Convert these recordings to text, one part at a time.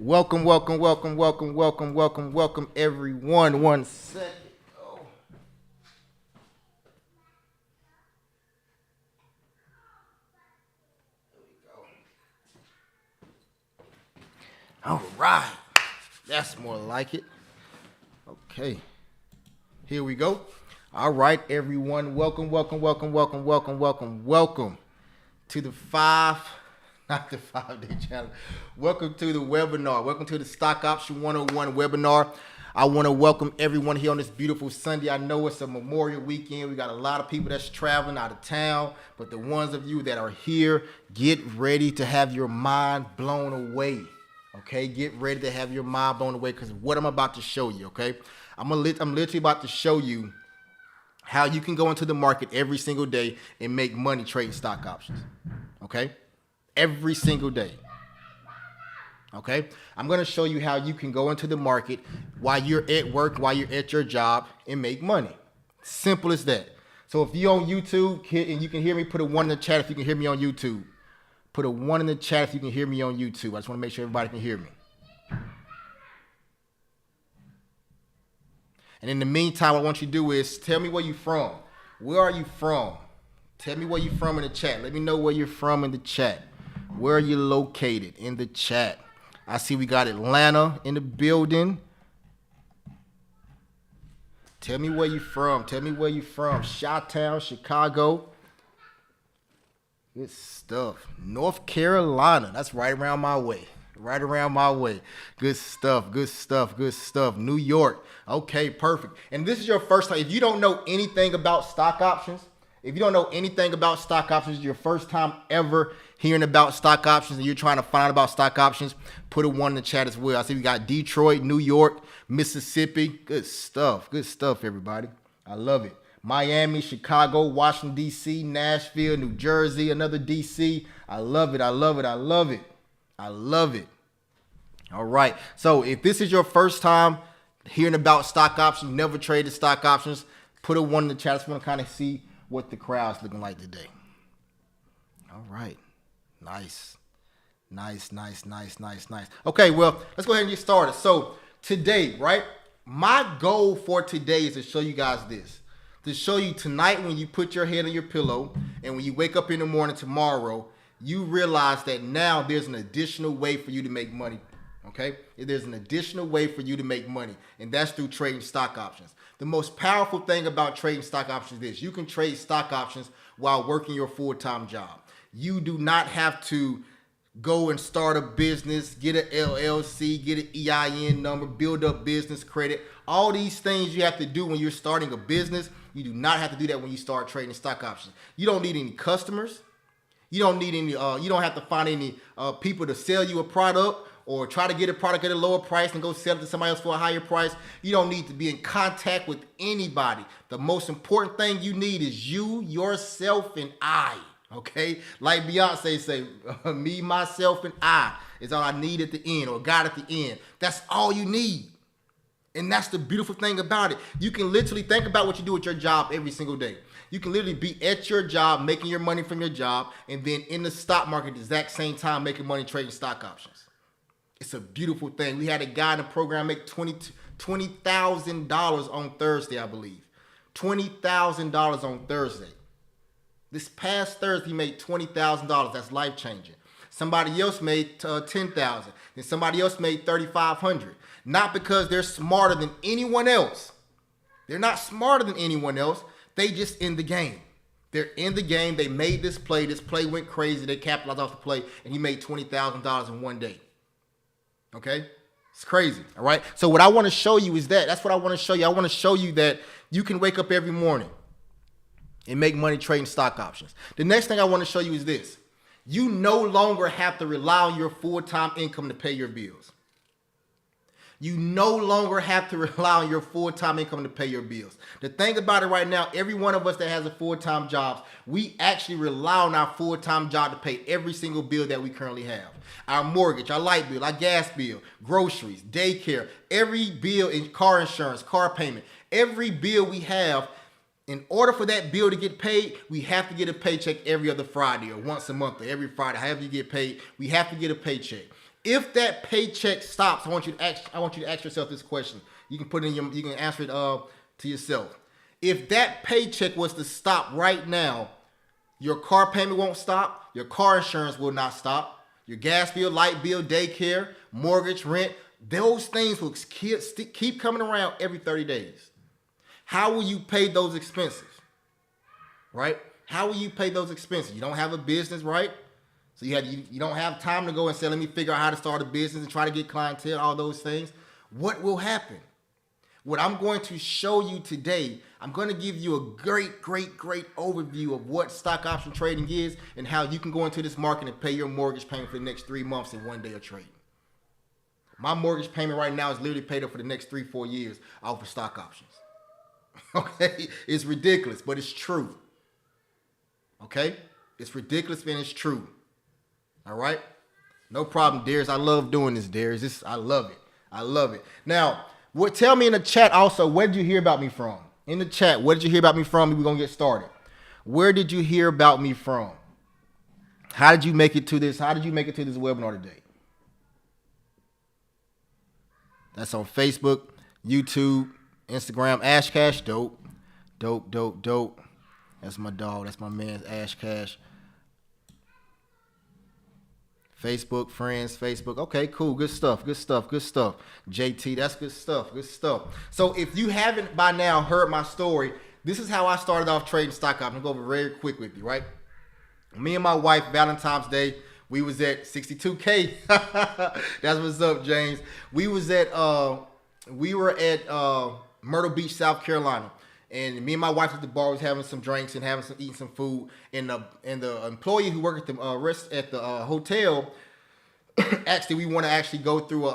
Welcome, welcome, welcome, welcome, welcome, welcome, welcome, everyone. 1 second. Oh, there we go. All right. That's more like it. Okay. Here we go. All right, everyone. Welcome, welcome, welcome, welcome, welcome, welcome, welcome to the not the 5-day challenge. Welcome to the webinar. Welcome to the Stock Option 101 webinar. I want to welcome everyone here on this beautiful Sunday. I know it's a Memorial weekend. We got a lot of people that's traveling out of town, but the ones of you that are here, get ready to have your mind blown away. Okay, get ready to have your mind blown away because what I'm about to show you. Okay, I'm literally about to show you how you can go into the market every single day and make money trading stock options. Okay, every single day. Okay, I'm going to show you how you can go into the market while you're at work, while you're at your job, and make money. Simple as that. So if you're on YouTube and you can hear me, put a 1 in the chat if you can hear me on YouTube. Put a 1 in the chat if you can hear me on YouTube. I just want to make sure everybody can hear me. And in the meantime, what I want you to do is tell me where you're from. Where are you from? Tell me where you're from in the chat. Let me know where you're from in the chat. Where are you located in the chat? I see we got Atlanta in the building. Tell me where you're from. Tell me where you're from. Chi-Town, Chicago. Good stuff. North Carolina. That's right around my way. Right around my way. Good stuff. Good stuff. Good stuff. New York. Okay, perfect. And this is your first time. If you don't know anything about stock options, if you don't know anything about stock options, your first time ever hearing about stock options and you're trying to find out about stock options, put a 1 in the chat as well. I see we got Detroit, New York, Mississippi. Good stuff. Good stuff, everybody. I love it. Miami, Chicago, Washington, D.C., Nashville, New Jersey, another D.C. I love it. I love it. I love it. I love it. All right. So if this is your first time hearing about stock options, never traded stock options, put a 1 in the chat. I just want to kind of see what the crowd's looking like today. All right. Nice. Nice, nice, nice, nice, nice. Okay, well, let's go ahead and get started. So today, right, my goal for today is to show you guys this. To show you tonight when you put your head on your pillow and when you wake up in the morning tomorrow, you realize that now there's an additional way for you to make money. Okay, there's an additional way for you to make money, and that's through trading stock options. The most powerful thing about trading stock options is you can trade stock options while working your full-time job. You do not have to go and start a business, get an LLC, get an EIN number, build up business credit. All these things you have to do when you're starting a business, you do not have to do that when you start trading stock options. You don't need any customers. You don't need any. You don't have to find any people to sell you a product or try to get a product at a lower price and go sell it to somebody else for a higher price. You don't need to be in contact with anybody. The most important thing you need is you, yourself, and I. Okay? Like Beyonce say, me, myself, and I is all I need at the end, or God at the end. That's all you need. And that's the beautiful thing about it. You can literally think about what you do at your job every single day. You can literally be at your job, making your money from your job, and then in the stock market at the exact same time making money trading stock options. It's a beautiful thing. We had a guy in the program make $20,000 on Thursday, I believe. $20,000 on Thursday. This past Thursday, he made $20,000. That's life-changing. Somebody else made $10,000. Then somebody else made $3,500. Not because they're smarter than anyone else. They're not smarter than anyone else. They just in the game. They're in the game. They made this play. This play went crazy. They capitalized off the play, and he made $20,000 in one day. Okay? It's crazy. All right? So what I want to show you is that. That's what I want to show you. I want to show you that you can wake up every morning and make money trading stock options. The next thing I want to show you is this. You no longer have to rely on your full-time income to pay your bills. You no longer have to rely on your full-time income to pay your bills. The thing about it right now, every one of us that has a full-time job, we actually rely on our full-time job to pay every single bill that we currently have. Our mortgage, our light bill, our gas bill, groceries, daycare, every bill in car insurance, car payment, every bill we have. In order for that bill to get paid, we have to get a paycheck every other Friday or once a month or every Friday, however you get paid, we have to get a paycheck. If that paycheck stops, I want you to ask yourself this question. You can put it in your, you can answer it to yourself. If that paycheck was to stop right now, your car payment won't stop, your car insurance will not stop, your gas bill, light bill, daycare, mortgage, rent, those things will keep coming around every 30 days. How will you pay those expenses? Right? How will you pay those expenses? You don't have a business, right? So you don't have time to go and say, let me figure out how to start a business and try to get clientele, all those things. What will happen? What I'm going to show you today, I'm going to give you a great overview of what stock option trading is and how you can go into this market and pay your mortgage payment for the next 3 months in one day of trading. My mortgage payment right now is literally paid up for the next 3-4 years off of stock options. Okay? It's ridiculous, but it's true. Okay? It's ridiculous and it's true. All right? No problem, Darius. I love doing this, Darius. I love it. I love it. Now, tell me in the chat also, where did you hear about me from? In the chat, where did you hear about me from? We're going to get started. Where did you hear about me from? How did you make it to this? How did you make it to this webinar today? That's on Facebook, YouTube, Instagram. Ash Cash, dope. Dope. That's my dog. That's my man, Ash Cash. Facebook, friends, Facebook. Okay, cool. Good stuff. JT, that's good stuff. So if you haven't by now heard my story, this is how I started off trading stock options. I'm going to go over very quick with you, right? Me and my wife, Valentine's Day, we was at 62K. That's what's up, James. We were at Myrtle Beach, South Carolina. And me and my wife at the bar was having some drinks and eating some food. And the employee who worked at the hotel actually, we want to actually go through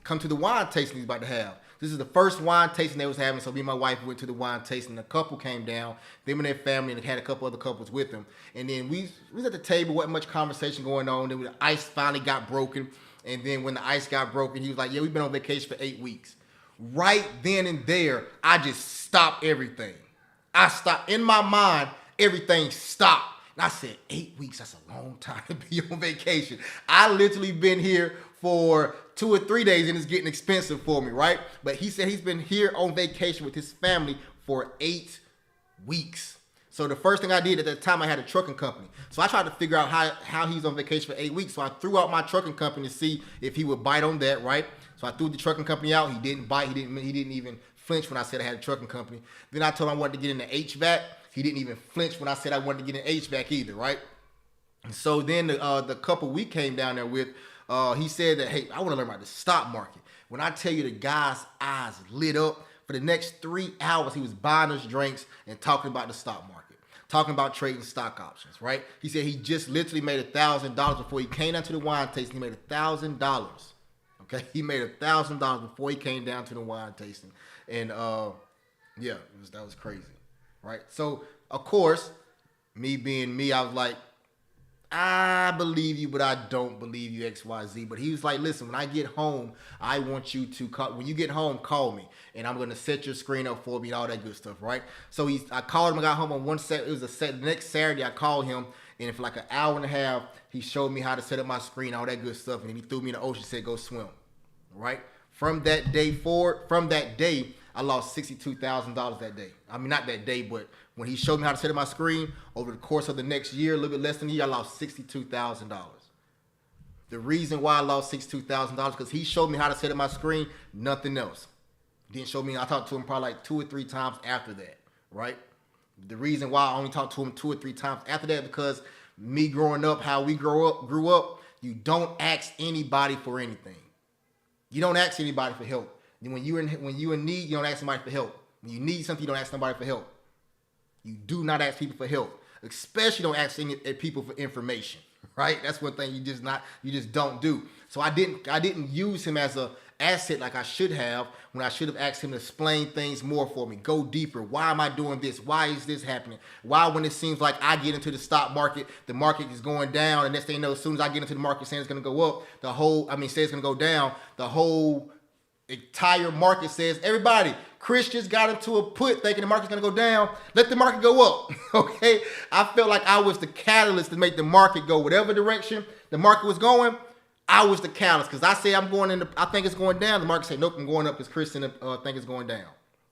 come to the wine tasting he's about to have. This is the first wine tasting they was having. So me and my wife went to the wine tasting. A couple came down, them and their family, and they had a couple other couples with them. And then we was at the table, wasn't much conversation going on. Then the ice finally got broken. And then when the ice got broken, he was like, yeah, we've been on vacation for 8 weeks. Right then and there, I just stopped everything. I stopped. In my mind, everything stopped. And I said, 8 weeks, that's a long time to be on vacation. I literally been here for 2 or 3 days and it's getting expensive for me, right? But he said he's been here on vacation with his family for 8 weeks. So the first thing I did at that time, I had a trucking company. So I tried to figure out how he's on vacation for 8 weeks. So I threw out my trucking company to see if he would bite on that, right? So I threw the trucking company out. He didn't bite. He didn't even flinch when I said I had a trucking company. Then I told him I wanted to get into HVAC. He didn't even flinch when I said I wanted to get in HVAC either, right? And so then the couple we came down there with, he said that, hey, I want to learn about the stock market. When I tell you the guy's eyes lit up, for the next 3 hours, he was buying us drinks and talking about the stock market, talking about trading stock options, right? He said he just literally made $1,000 before he came down to the wine tasting. He made $1,000. Okay, he made $1,000 before he came down to the wine tasting, and yeah, that was crazy, right? So of course, me being me, I was like, I believe you, but I don't believe you, XYZ. But he was like, listen, when I get home, I want you to call. When you get home, call me, and I'm gonna set your screen up for me and all that good stuff, right? So I called him. I got home on one set. It was the next Saturday. I called him. And for like an hour and a half, he showed me how to set up my screen, all that good stuff. And then he threw me in the ocean and said, go swim. Right? From that day forward, I lost $62,000 that day. I mean, not that day, but when he showed me how to set up my screen, over the course of the next year, a little bit less than a year, I lost $62,000. The reason why I lost $62,000 because he showed me how to set up my screen, nothing else. Didn't show me. I talked to him probably like 2 or 3 times after that, right? The reason why I only talked to him 2 or 3 times after that because me growing up, how we grew up, you don't ask anybody for anything. You don't ask anybody for help. When you're in need, you don't ask somebody for help. When you need something, you don't ask somebody for help. You do not ask people for help, especially don't ask people for information. Right? That's one thing you just don't do. So I didn't use him as a asset like I should have when I should have asked him to explain things more for me. Go deeper. Why am I doing this? Why is this happening? Why when it seems like I get into the stock market, the market is going down, and next thing you know, as soon as I get into the market saying it's going to go up, say it's going to go down, the whole entire market says, everybody, Chris just got into a put thinking the market's going to go down. Let the market go up. Okay? I felt like I was the catalyst to make the market go whatever direction the market was going. I was the catalyst because I say I'm going in. I think it's going down. The market say nope, I'm going up because Kristen think it's going down.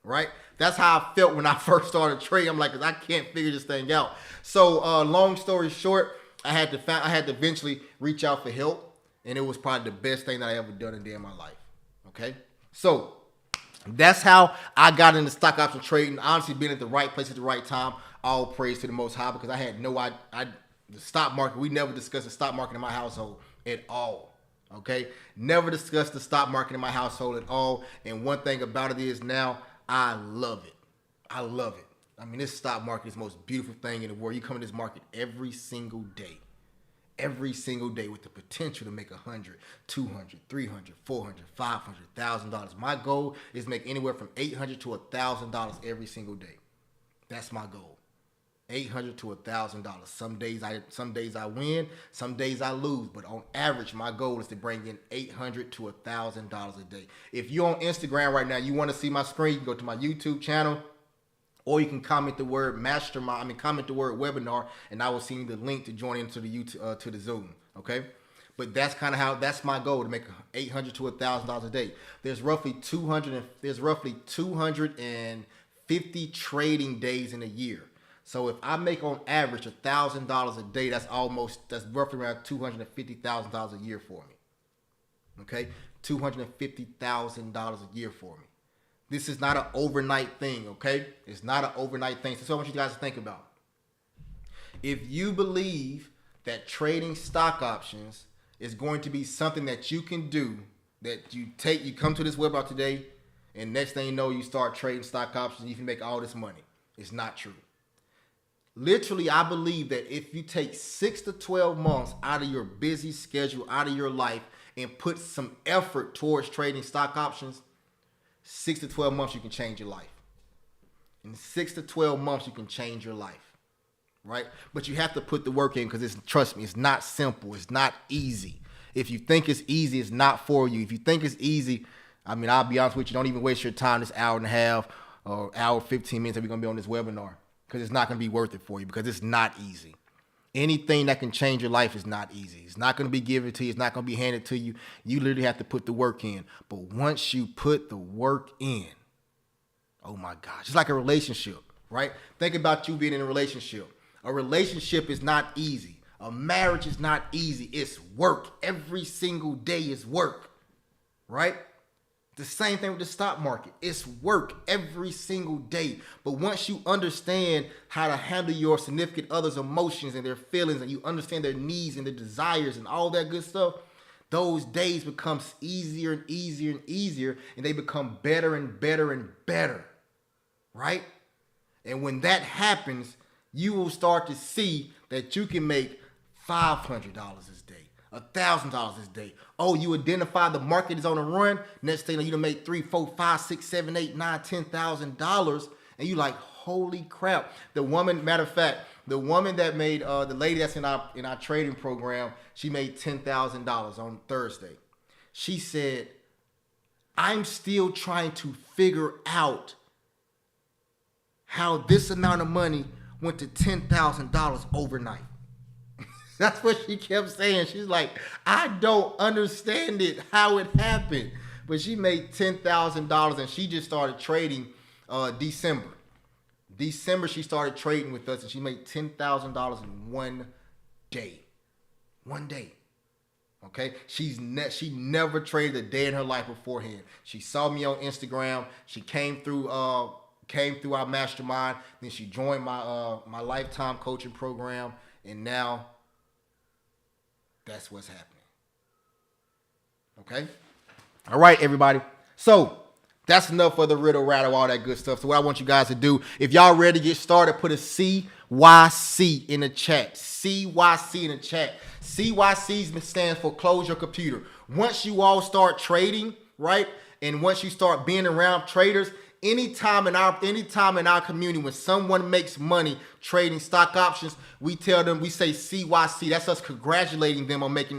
Right? That's how I felt when I first started trading. I'm like, cause I can't figure this thing out. So long story short, I had to eventually reach out for help, and it was probably the best thing that I ever done in day in my life. Okay, so that's how I got into stock option trading. Honestly, being at the right place at the right time. All praise to the Most High because I had no idea. The stock market. We never discussed the stock market in my household at all. Okay, never discussed the stock market in my household at all. And one thing about it is now I love it. I love it. I mean, this stock market is the most beautiful thing in the world. You come in this market every single day with the potential to make $100, $200, $300, $400, $500, $1,000. My goal is to make anywhere from $800 to $1,000 every single day. That's my goal. $800 to $1,000. Some days I win, some days I lose, but on average, my goal is to bring in $800 to $1,000 a day. If you're on Instagram right now, you want to see my screen, you can go to my YouTube channel, or you can comment the word Mastermind. Comment the word webinar, and I will send you the link to join into the YouTube to the Zoom. Okay, but that's kind of that's my goal, to make $800 to $1,000 a day. There's roughly 250 trading days in a year. So if I make on average $1,000 a day, that's roughly around $250,000 a year for me. Okay, $250,000 a year for me. This is not an overnight thing. Okay, it's not an overnight thing. So I want you guys to think about. If you believe that trading stock options is going to be something that you can do, that you come to this webinar today, and next thing you know, you start trading stock options, you can make all this money. It's not true. Literally, I believe that if you take 6 to 12 months out of your busy schedule, out of your life, and put some effort towards trading stock options, 6 to 12 months, you can change your life. In 6 to 12 months, you can change your life, right? But you have to put the work in because trust me, it's not simple. It's not easy. If you think it's easy, it's not for you. If you think it's easy, I mean, I'll be honest with you, don't even waste your time this hour and a half or hour, 15 minutes that we're going to be on this webinar. Because it's not going to be worth it for you, because it's not easy. Anything that can change your life is not easy. It's not going to be given to you. It's not going to be handed to you. You literally have to put the work in. But once you put the work in, oh my gosh, it's like a relationship, right? Think about you being in a relationship. A relationship is not easy. A marriage is not easy. It's work. Every single day is work, right? The same thing with the stock market. It's work every single day. But once you understand how to handle your significant other's emotions and their feelings, and you understand their needs and their desires and all that good stuff, those days become easier and easier and easier, and they become better and better and better, right? And when that happens, you will start to see that you can make $500 a day. $1,000 this day. Oh, you identify the market is on a run. Next thing you know, you make $3, $4, $5, $6, $7, $8, $9, $10,000, and you like, holy crap! The woman, matter of fact, the woman that made the lady that's in our trading program, she made $10,000 on Thursday. She said, "I'm still trying to figure out how this amount of money went to $10,000 overnight." That's what she kept saying. She's like, I don't understand it, how it happened. But she made $10,000, and she just started trading December. December, she started trading with us, and she made $10,000 in one day. One day. Okay? She never traded a day in her life beforehand. She saw me on Instagram. She came through our mastermind. Then she joined my lifetime coaching program, and now that's what's happening. Okay? All right, everybody. So that's enough for the riddle, rattle, all that good stuff. So what I want you guys to do, if y'all ready to get started, put a CYC in the chat. CYC in the chat. CYC stands for close your computer. Once you all start trading, right? And once you start being around traders, anytime in our community, when someone makes money trading stock options, we tell them, we say CYC. That's us congratulating them on making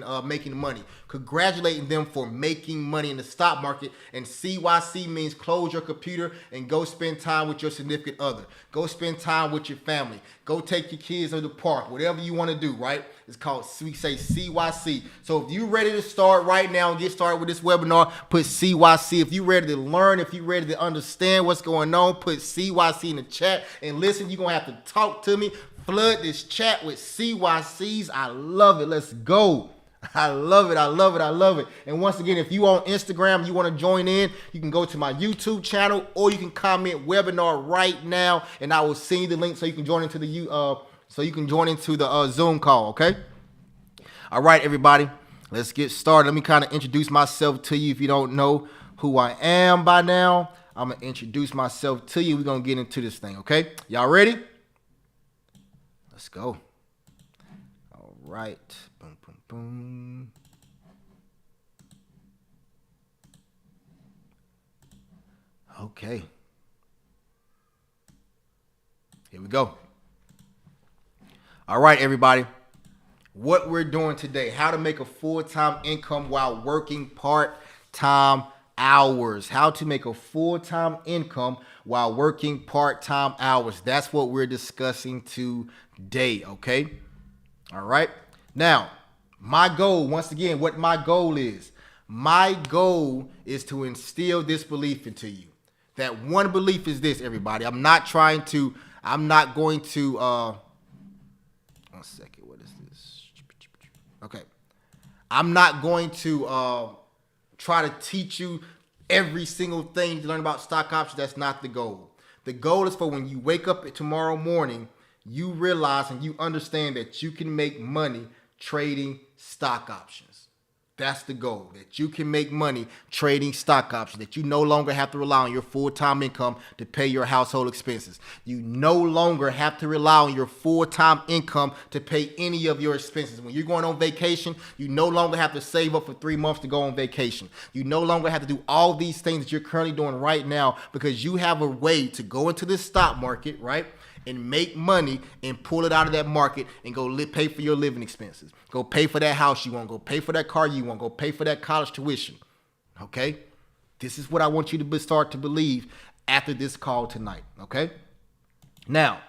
money. congratulating them for making money in the stock market. And CYC means close your computer and go spend time with your significant other. Go spend time with your family. Go take your kids to the park, whatever you want to do, right? It's called, we say CYC. So if you're ready to start right now and get started with this webinar, put CYC. If you're ready to learn, if you're ready to understand what's going on, put CYC in the chat. And listen, you're going to have to talk to me. Flood this chat with CYCs. I love it. Let's go. I love it. I love it. I love it. And once again, if you on Instagram, you want to join in, you can go to my YouTube channel or you can comment webinar right now, and I will send you the link so you can join into the Zoom call. Okay. All right, everybody. Let's get started. Let me kind of introduce myself to you. If you don't know who I am by now, I'm gonna introduce myself to you. We're gonna get into this thing. Okay. Y'all ready? Let's go. All right. Boom, boom, boom. Okay. Here we go. All right, everybody. What we're doing today, how to make a full-time income while working part-time hours. How to make a full-time income while working part-time hours. That's what we're discussing today, okay? All right. Now, my goal, once again, what my goal is. My goal is to instill this belief into you. That one belief is this, everybody. I'm not going to, one second, what is this? Okay. I'm not going to try to teach you every single thing to learn about stock options. That's not the goal. The goal is for when you wake up tomorrow morning, you realize and you understand that you can make money trading stock options. That's the goal, that you can make money trading stock options, that you no longer have to rely on your full-time income to pay your household expenses. You no longer have to rely on your full-time income to pay any of your expenses. When you're going on vacation, you no longer have to save up for 3 months to go on vacation. You no longer have to do all these things that you're currently doing right now because you have a way to go into the stock market, right? And make money and pull it out of that market and go pay for your living expenses. Go pay for that house you want. Go pay for that car you want. Go pay for that college tuition. Okay? This is what I want you to start to believe after this call tonight. Okay? Now,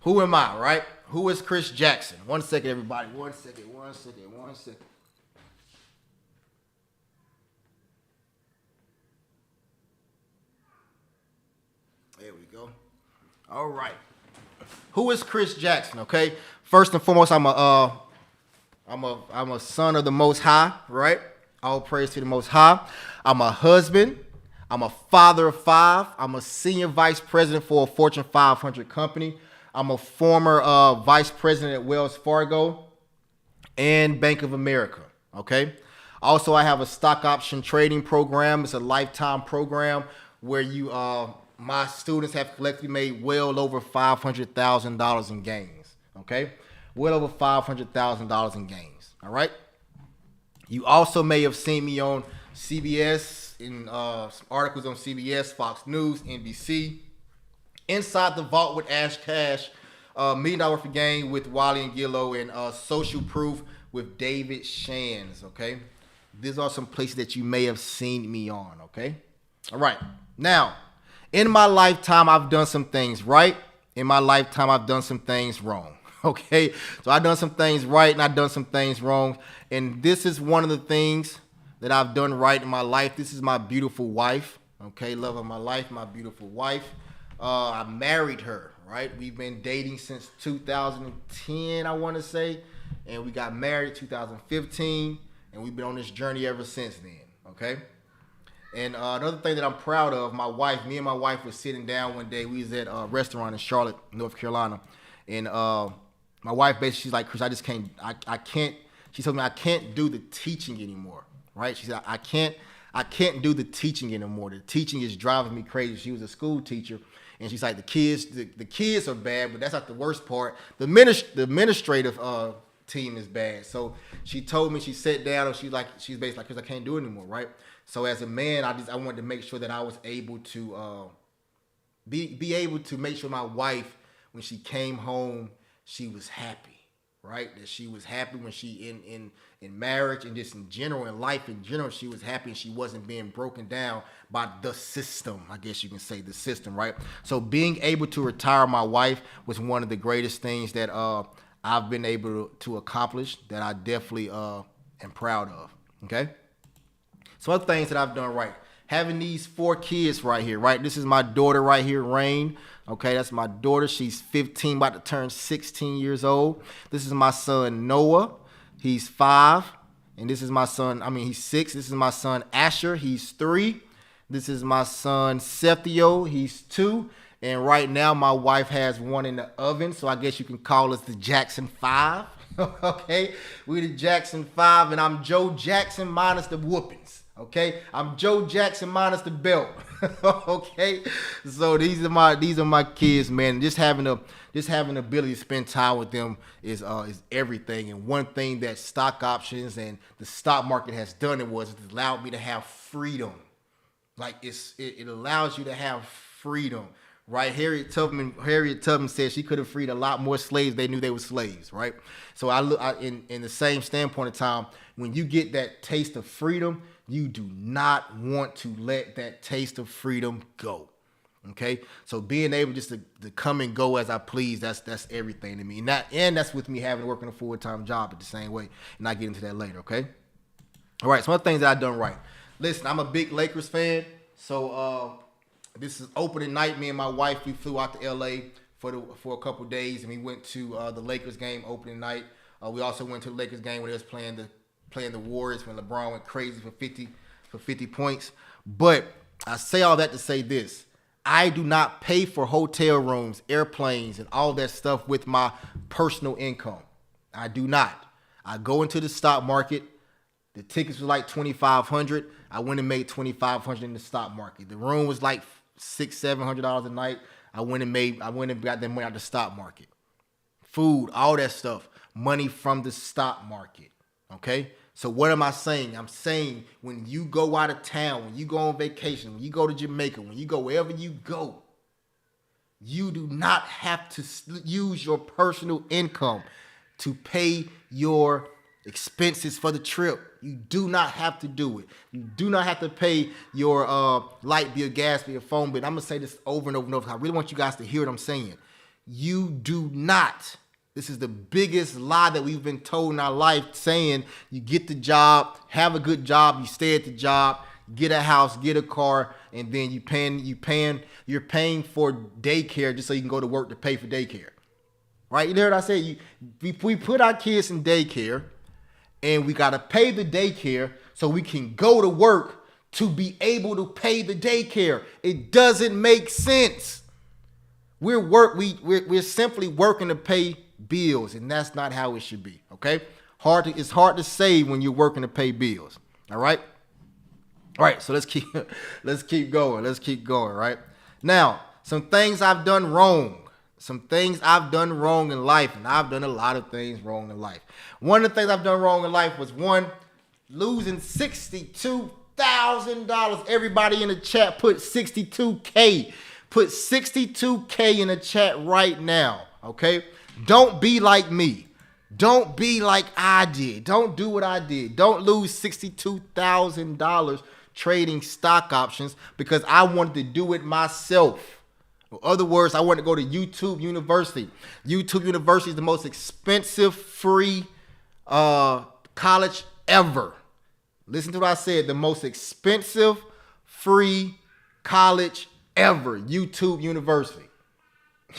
who am I, right? Who is Chris Jackson? 1 second, everybody. 1 second. 1 second. 1 second. There we go. All right. Who is Chris Jackson? Okay. First and foremost, I'm a son of the Most High, right? All praise to the Most High. I'm a husband. I'm a father of 5. I'm a senior vice president for a Fortune 500 company. I'm a former vice president at Wells Fargo and Bank of America. Okay. Also, I have a stock option trading program. It's a lifetime program where my students have collectively made well over $500,000 in gains, okay? Well over $500,000 in gains, all right? You also may have seen me on CBS, in some articles on CBS, Fox News, NBC, Inside the Vault with Ash Cash, $1 Million for Game with Wally and Gillo, and Social Proof with David Shands, okay? These are some places that you may have seen me on, okay? All right, now, in my lifetime, I've done some things right. In my lifetime, I've done some things wrong. Okay. So I've done some things right and I've done some things wrong. And this is one of the things that I've done right in my life. This is my beautiful wife. Okay. Love of my life, my beautiful wife. I married her, right? We've been dating since 2010, I want to say. And we got married 2015. And we've been on this journey ever since then. Okay. And another thing that I'm proud of, me and my wife were sitting down one day. We was at a restaurant in Charlotte, North Carolina. And my wife basically, she's like, Chris, I can't, she told me I can't do the teaching anymore, right? She said, I can't do the teaching anymore. The teaching is driving me crazy. She was a school teacher. And she's like, the kids are bad, but that's not the worst part. The administrative team is bad. So she told me, she sat down and she's basically like, Chris, I can't do it anymore, right? So as a man, I wanted to make sure that I was able to be able to make sure my wife, when she came home, she was happy. right? That she was happy when she in marriage and just in general, in life in general, she was happy and she wasn't being broken down by the system. I guess you can say the system, right? So being able to retire my wife was one of the greatest things that I've been able to accomplish, that I definitely am proud of. Okay. So other things that I've done right. Having these 4 kids right here, right? This is my daughter right here, Rain. Okay, that's my daughter. She's 15, about to turn 16 years old. This is my son, Noah. He's 5. And this is my son, he's 6. This is my son, Asher. He's 3. This is my son, Sethio. He's 2. And right now, my wife has one in the oven. So I guess you can call us the Jackson 5. Okay, we the Jackson 5. And I'm Joe Jackson minus the whoopings. Okay, I'm Joe Jackson minus the belt. Okay, so these are my kids, man. Just having the ability to spend time with them is everything. And one thing that stock options and the stock market has done it allowed me to have freedom. Like it allows you to have freedom, right? Harriet Tubman said she could have freed a lot more slaves. They knew they were slaves, right? So I look in the same standpoint of time, when you get that taste of freedom, you do not want to let that taste of freedom go. Okay, so being able just to come and go as I please, that's everything to me. And that's with me having to work in a full-time job at the same way. And I'll get into that later. Okay. All right. Some other things that I've done right. Listen, I'm a big Lakers fan. So this is opening night. Me and my wife, we flew out to LA for a couple days, and we went to the Lakers game opening night. We also went to the Lakers game where they was playing the Warriors when LeBron went crazy for 50 points. But I say all that to say this. I do not pay for hotel rooms, airplanes, and all that stuff with my personal income. I do not. I go into the stock market. The tickets were like $2,500. I went and made $2,500 in the stock market. The room was like $600-$700 a night. I went and got that money out of the stock market. Food, all that stuff. Money from the stock market. Okay? So what am I saying? I'm saying when you go out of town, when you go on vacation, when you go to Jamaica, when you go wherever you go, you do not have to use your personal income to pay your expenses for the trip. You do not have to do it. You do not have to pay your light bill, gas bill, phone bill. I'm going to say this over and over and over. I really want you guys to hear what I'm saying. You do not. This is the biggest lie that we've been told in our life, saying you get the job, have a good job, you stay at the job, get a house, get a car, and then you're paying for daycare just so you can go to work to pay for daycare. Right? You heard what I said? We put our kids in daycare, and we got to pay the daycare so we can go to work to be able to pay the daycare. It doesn't make sense. We're simply working to pay bills, and that's not how it should be. Okay, it's hard to save when you're working to pay bills. All right. So let's keep going. Right now, some things I've done wrong. In life, and I've done a lot of things wrong in life. One of the things I've done wrong in life was losing $62,000. Everybody in the chat put 62K. Put 62K in the chat right now. Okay. Don't be like me. Don't be like I did. Don't do what I did. Don't lose $62,000 trading stock options because I wanted to do it myself. In other words, I wanted to go to YouTube University. YouTube University is the most expensive free college ever. Listen to what I said. The most expensive free college ever. YouTube University.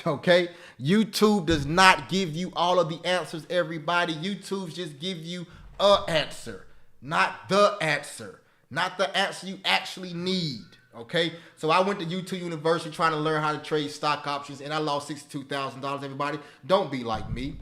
Okay? YouTube does not give you all of the answers, everybody. YouTube just give you an answer, not the answer. Not the answer you actually need. Okay? So I went to YouTube University trying to learn how to trade stock options, and I lost $62,000, everybody. Don't be like me.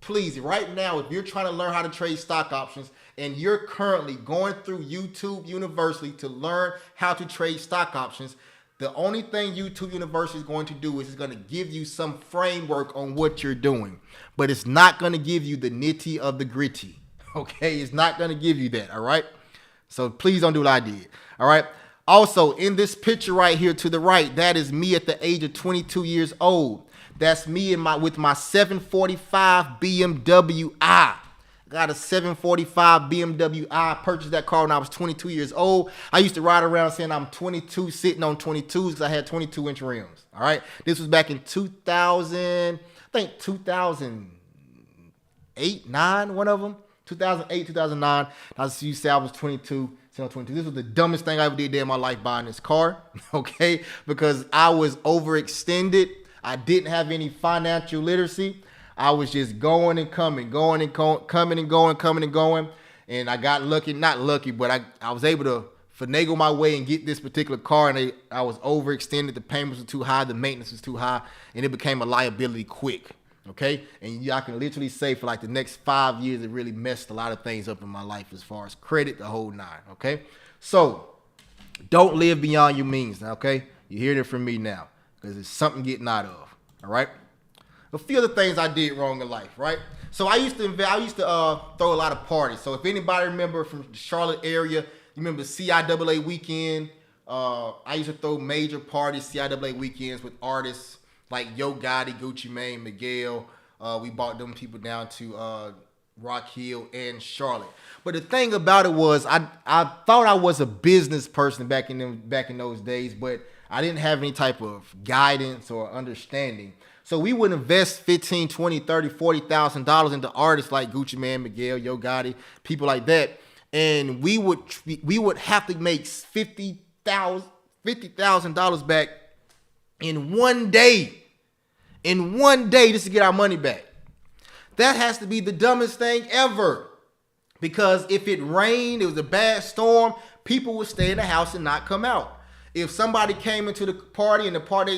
Please, right now, if you're trying to learn how to trade stock options and you're currently going through YouTube University to learn how to trade stock options, the only thing YouTube University is going to do is it's going to give you some framework on what you're doing. But it's not going to give you the nitty of the gritty. Okay? It's not going to give you that. All right? So please don't do what I did. All right? Also, in this picture right here to the right, that is me at the age of 22 years old. That's me with my 745 BMW I. Got a 745 BMW I. Purchased that car when I was 22 years old. I used to ride around saying I'm 22, sitting on 22s because I had 22-inch rims. All right. This was back in 2000, I think 2008, 9, one of them. 2008, 2009. I used to say I was 22. This was the dumbest thing I ever did in my life, buying this car. Okay. Because I was overextended. I didn't have any financial literacy. I was just going and coming, coming and going. And I got lucky, not lucky, but I was able to finagle my way and get this particular car. And I was overextended. The payments were too high. The maintenance was too high. And it became a liability quick. Okay. And I can literally say for like the next 5 years, it really messed a lot of things up in my life as far as credit, the whole nine. Okay. So don't live beyond your means. Okay. You hear it from me now because it's something getting out of. All right. A few of the things I did wrong in life, right? So I used to throw a lot of parties. So if anybody remember from the Charlotte area, you remember CIAA weekend. I used to throw major parties, CIAA weekends with artists like Yo Gotti, Gucci Mane, Miguel. We brought them people down to Rock Hill and Charlotte. But the thing about it was I thought I was a business person back in those days, but I didn't have any type of guidance or understanding. So we would invest $15, $20, $30, $40,000 into artists like Gucci Mane, Miguel, Yo Gotti, people like that. And we would have to make $50,000 back in one day. In one day just to get our money back. That has to be the dumbest thing ever. Because if it rained, it was a bad storm, people would stay in the house and not come out. If somebody came into the party and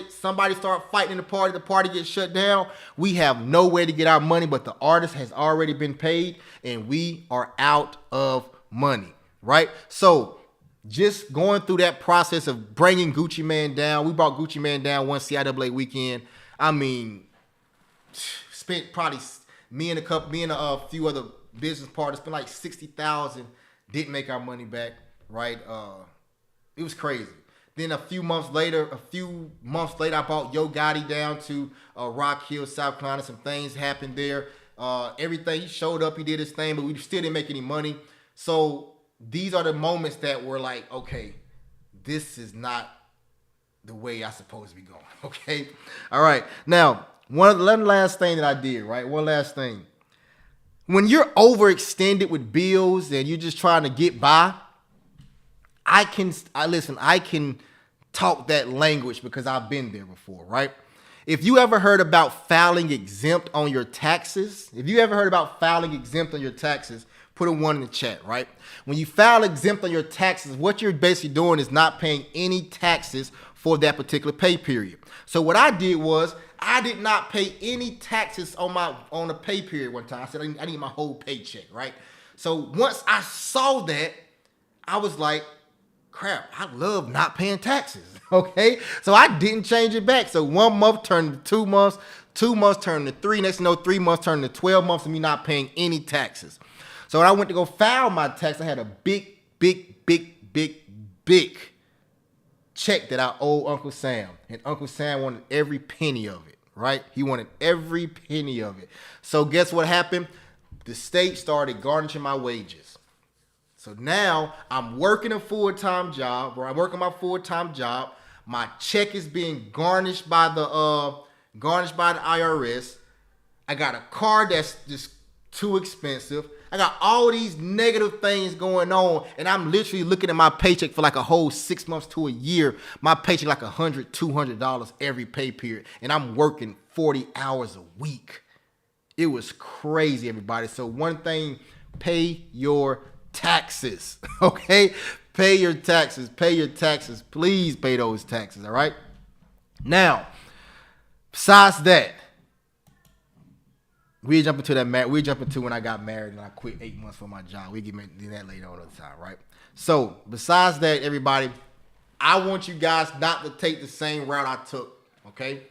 somebody started fighting in the party gets shut down, we have no way to get our money, but the artist has already been paid and we are out of money, right? So just going through that process of bringing Gucci Mane down, we brought Gucci Mane down one CIAA weekend. I mean, spent probably me and a few other business partners spent like $60,000, didn't make our money back, right? It was crazy. Then a few months later, I brought Yo Gotti down to Rock Hill, South Carolina. Some things happened there. Everything, he showed up, he did his thing, but we still didn't make any money. So these are the moments that were like, okay, this is not the way I'm supposed to be going. Okay. All right. Now, one last thing that I did, right? One last thing. When you're overextended with bills and you're just trying to get by, I can talk that language because I've been there before, right? If you ever heard about filing exempt on your taxes, put a 1 in the chat, right? When you file exempt on your taxes, what you're basically doing is not paying any taxes for that particular pay period. So what I did was I did not pay any taxes on a pay period one time. I said I need my whole paycheck, right? So once I saw that, I was like, crap, I love not paying taxes, okay? So I didn't change it back. So 1 month turned to 2 months, 2 months turned to 3, next thing you know, 3 months turned to 12 months of me not paying any taxes. So when I went to go file my tax, I had a big check that I owed Uncle Sam. And Uncle Sam wanted every penny of it, right? He wanted every penny of it. So guess what happened? The state started garnishing my wages. So now I'm working a full-time job, or I'm working my full-time job. My check is being garnished by the IRS. I got a car that's just too expensive. I got all these negative things going on, and I'm literally looking at my paycheck for like a whole 6 months to a year. My paycheck like $100, $200 every pay period, and I'm working 40 hours a week. It was crazy, everybody. So one thing, pay your taxes, okay? Pay your taxes. Please pay those taxes, all right? Now, besides that, we jump into when I got married and I quit 8 months for my job. We get into that later on the time, right? So, besides that, everybody, I want you guys not to take the same route I took, okay?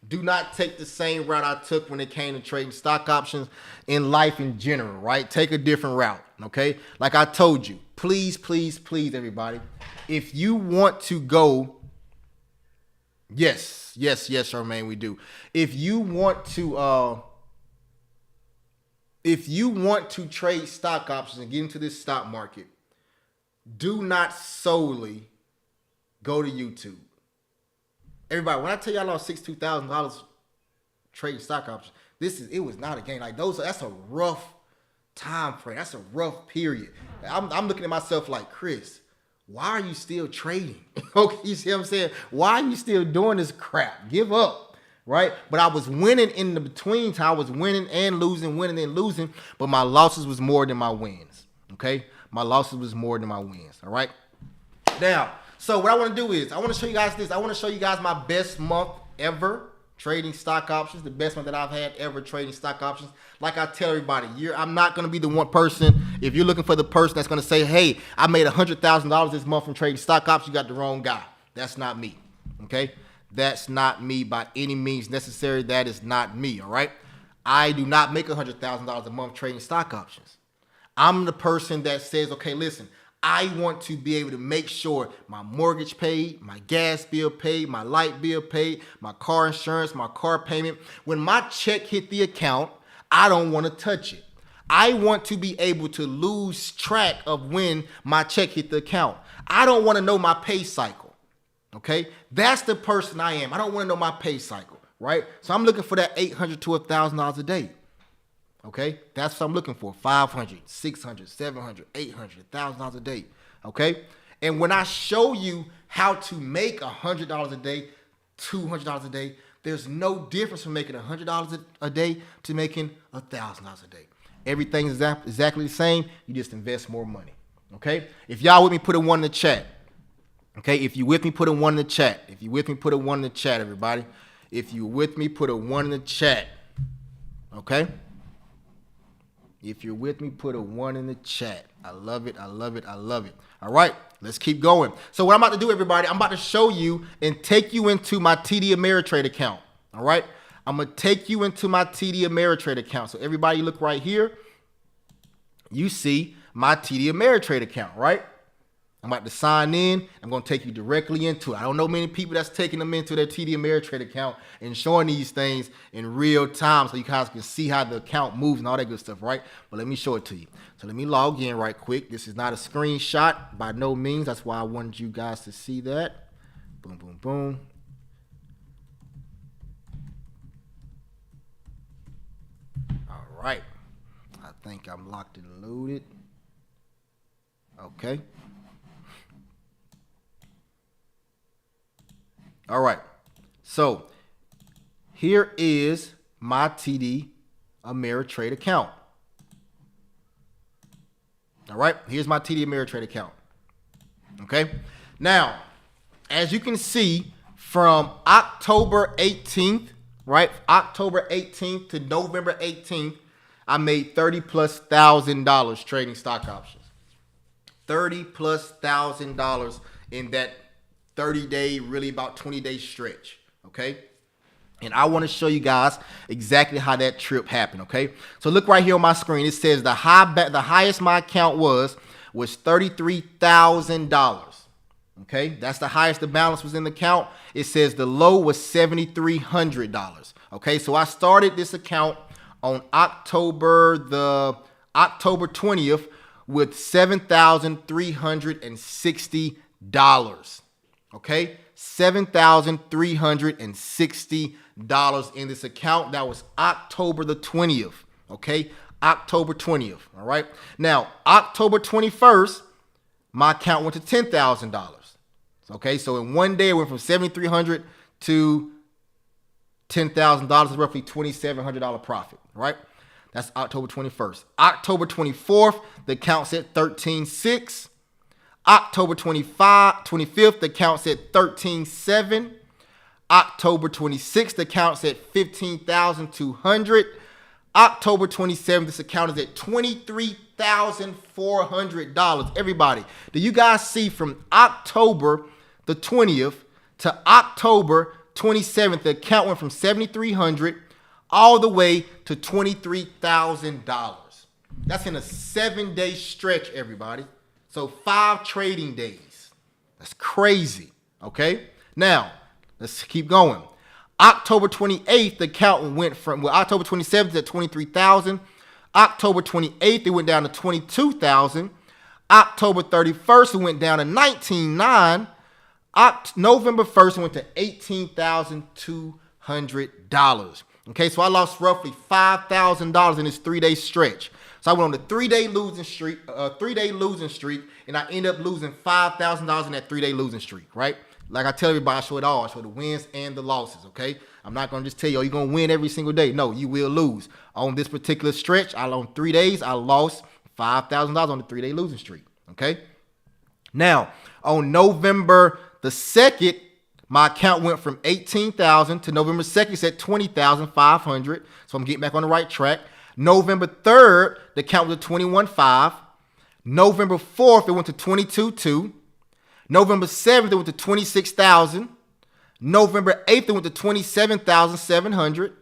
Do not take the same route I took when it came to trading stock options in life in general, right? Take a different route, okay? Like I told you, please, everybody, if you want to go Yes, yes, yes, Charmaine, we do. If you want to trade stock options and get into this stock market, do not solely go to YouTube. Everybody, when I tell you I lost $62,000 trading stock options, it was not a game. Like that's a rough time frame. That's a rough period. I'm looking at myself like, Chris, why are you still trading? Okay, you see what I'm saying? Why are you still doing this crap? Give up, right? But I was winning in the between time. I was winning and losing, winning and losing, but my losses was more than my wins, okay? My losses was more than my wins, all right? Now, so what I want to do is I want to show you guys this. I want to show you guys my best month ever trading stock options, the best month that I've had ever trading stock options. Like I tell everybody, I'm not going to be the one person. If you're looking for the person that's going to say, hey, I made $100,000 this month from trading stock options, you got the wrong guy. That's not me, okay? That's not me by any means necessary. That is not me, all right? I do not make $100,000 a month trading stock options. I'm the person that says, okay, listen, I want to be able to make sure my mortgage paid, my gas bill paid, my light bill paid, my car insurance, my car payment. When my check hit the account, I don't want to touch it. I want to be able to lose track of when my check hit the account. I don't want to know my pay cycle, okay? That's the person I am. I don't want to know my pay cycle, right? So I'm looking for that $800 to $1,000 a day. Okay, that's what I'm looking for. $500, $600, $700, $800, $1,000 a day. Okay, and when I show you how to make $100 a day, $200 a day, there's no difference from making $100 a day to making $1,000 a day. Everything is exactly the same. You just invest more money. Okay, if y'all with me, put a 1 in the chat. Okay, if you with me, put a 1 in the chat. If you with me, put a 1 in the chat, everybody. If you with me, put a 1 in the chat. Okay. If you're with me, put a 1 in the chat. I love it. I love it. I love it. All right, let's keep going. So what I'm about to do, everybody, I'm about to show you and take you into my TD Ameritrade account. All right, I'm going to take you into my TD Ameritrade account. So everybody look right here. You see my TD Ameritrade account, right? I'm about to sign in. I'm going to take you directly into it. I don't know many people that's taking them into their TD Ameritrade account and showing these things in real time so you guys can see how the account moves and all that good stuff, right? But let me show it to you. So let me log in right quick. This is not a screenshot by no means. That's why I wanted you guys to see that. Boom, boom, boom. All right. I think I'm locked and loaded. Okay. All right, so here is my TD Ameritrade account. All right, here's my TD Ameritrade account. Okay, now, as you can see, from October 18th, right, October 18th to November 18th, I made $30,000+ trading stock options. $30,000+ in that 30-day, really about 20-day stretch, okay? And I want to show you guys exactly how that trip happened, okay? So look right here on my screen. It says the highest my account was $33,000, okay? That's the highest the balance was in the account. It says the low was $7,300, okay? So I started this account on October 20th with $7,360. Okay, $7,360 in this account. That was October the 20th. Okay, October 20th. All right. Now, October 21st, my account went to $10,000. Okay, so in one day, it went from $7,300 to $10,000, roughly $2,700 profit. Right. That's October 21st. October 24th, the account said $13,600. October 25th, the account said $13,700. October 26th, the account said $15,200. October 27th, this account is at $23,400. Everybody, do you guys see from October the 20th to October 27th, the account went from $7,300 all the way to $23,000. That's in a 7-day stretch, everybody. So 5 trading days. That's crazy. Okay. Now, Let's keep going. October 28th, the account went from, well, October 27th at 23,000. October 28th, it went down to 22,000. October 31st, it went down to 19,900. November 1st, it went to $18,200. Okay, so I lost roughly $5,000 in this 3-day stretch. So I went on the 3-day losing streak, and I ended up losing $5,000 in that 3-day losing streak, right? Like I tell everybody, I show it all. I show the wins and the losses, okay? I'm not going to just tell you, oh, you're going to win every single day. No, you will lose. On this particular stretch, on 3 days, I lost $5,000 on the 3-day losing streak, okay? Now, on November the 2nd, my account went from 18,000 to November 2nd, it's at 20,500. So I'm getting back on the right track. November 3rd, the account was at 21,500. November 4th, it went to 22,200. November 7th, it went to 26,000. November 8th, it went to 27,700.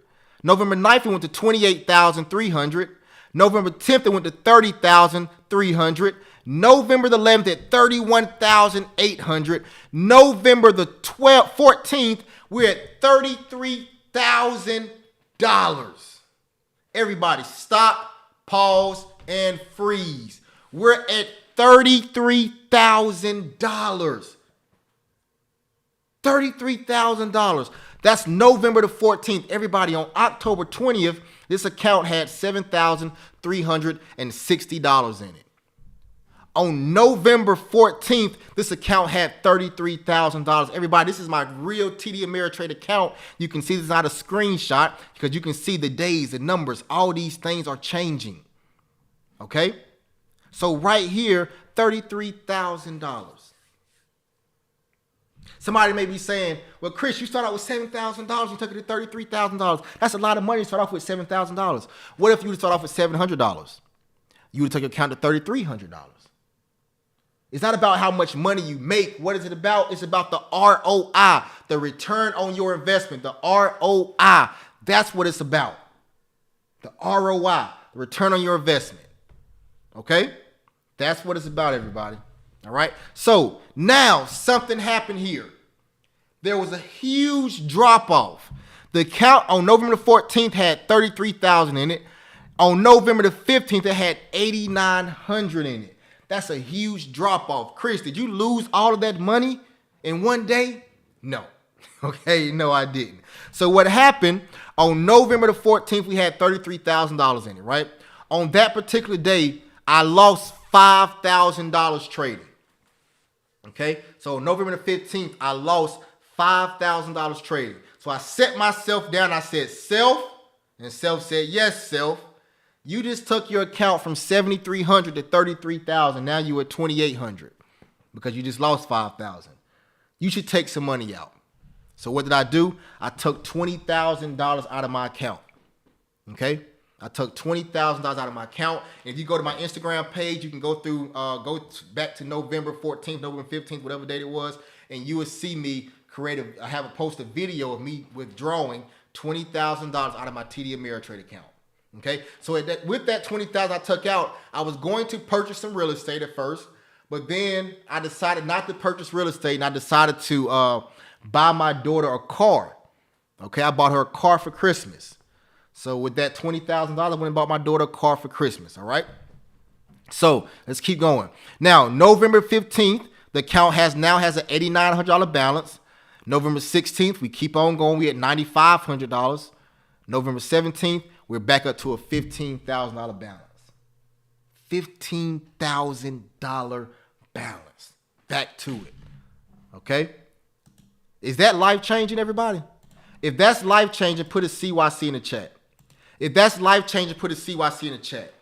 November 9th, it went to 28,300. November 10th, it went to 30,300. November the 11th at 31,800. November the 14th, we're at $33,000. Everybody stop, pause, and freeze. We're at $33,000. $33,000. That's November the 14th. Everybody, on October 20th, this account had $7,360 in it. On November 14th, this account had $33,000. Everybody, this is my real TD Ameritrade account. You can see this is not a screenshot because you can see the days, the numbers, all these things are changing. Okay? So right here, $33,000. Somebody may be saying, well, Chris, you start out with $7,000. You took it to $33,000. That's a lot of money to start off with $7,000. What if you would start off with $700? You would take your account to $3,300. It's not about how much money you make. What is it about? It's about the ROI, the return on your investment, the ROI. That's what it's about. The ROI, the return on your investment. Okay? That's what it's about, everybody. All right? So now something happened here. There was a huge drop-off. The account on November the 14th had $33,000 in it. On November the 15th, it had $8,900 in it. That's a huge drop-off. Chris, did you lose all of that money in one day? No. Okay, no, I didn't. So what happened, on November the 14th, we had $33,000 in it, right? On that particular day, I lost $5,000 trading. Okay, so November the 15th, I lost $5,000 trading. So I set myself down. I said, self, and self said, yes, self. You just took your account from 7,300 to 33,000. Now you're at 2,800 because you just lost 5,000. You should take some money out. So what did I do? I took $20,000 out of my account. Okay, I took $20,000 out of my account. And if you go to my Instagram page, you can go through, back to November 14th, November 15th, whatever date it was, and you will see me post a video of me withdrawing $20,000 out of my TD Ameritrade account. Okay, so with that $20,000 I took out, I was going to purchase some real estate at first, but then I decided not to purchase real estate, and I decided to buy my daughter a car. Okay, I bought her a car for Christmas. So with that $20,000, I went and bought my daughter a car for Christmas. All right. So let's keep going. Now, November 15th, the account now has an $8,900 balance. November 16th, we keep on going. We at $9,500. November 17th, we're back up to a $15,000 balance. $15,000 balance. Back to it. Okay? Is that life-changing, everybody? If that's life-changing, put a CYC in the chat. If that's life-changing, put a CYC in the chat.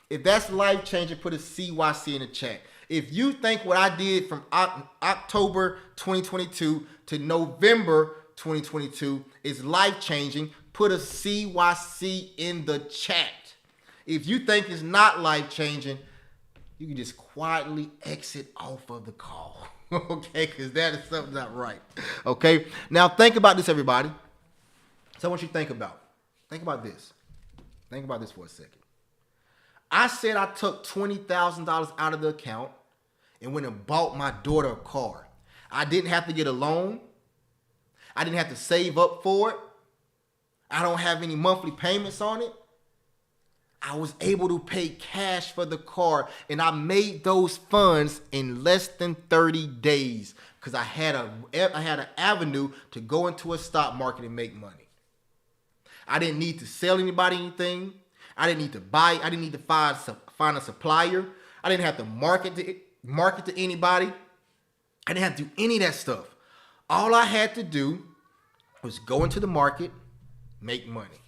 If that's life-changing, put a CYC in the chat. If you think what I did from October 2022 to November 2022 is life-changing, put a CYC in the chat. If you think it's not life-changing, you can just quietly exit off of the call. Okay, because that is something not right. Okay, now think about this, everybody. So I want you to think about this. Think about this for a second. I said I took $20,000 out of the account and went and bought my daughter a car. I didn't have to get a loan. I didn't have to save up for it. I don't have any monthly payments on it. I was able to pay cash for the car, and I made those funds in less than 30 days because I had an avenue to go into a stock market and make money. I didn't need to sell anybody anything. I didn't need to buy. I didn't need to find a supplier. I didn't have to market to anybody. I didn't have to do any of that stuff. All I had to do was go into the market, make money.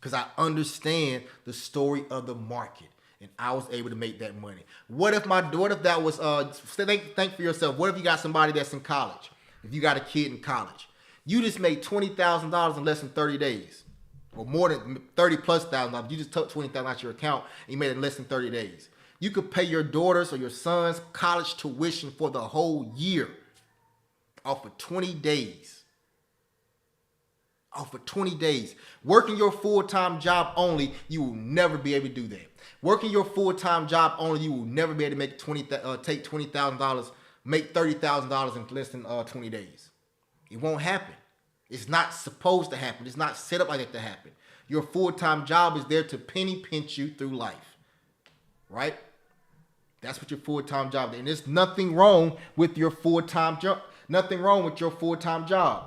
Because I understand the story of the market, and I was able to make that money. What if that was think for yourself? What if you got somebody that's in college? If you got a kid in college, you just made $20,000 in less than 30 days, or more than 30 plus $1,000. You just took $20,000 out your account and you made it in less than 30 days. You could pay your daughters or your sons college tuition for the whole year off of 20 days. For 20 days. Working your full-time job only, you will never be able to do that. Working your full-time job only, you will never be able to make take $20,000, make $30,000 in less than 20 days. It won't happen. It's not supposed to happen. It's not set up like that to happen. Your full-time job is there to penny pinch you through life. Right? That's what your full-time job is. And there's nothing wrong with your full-time job. Nothing wrong with your full-time job.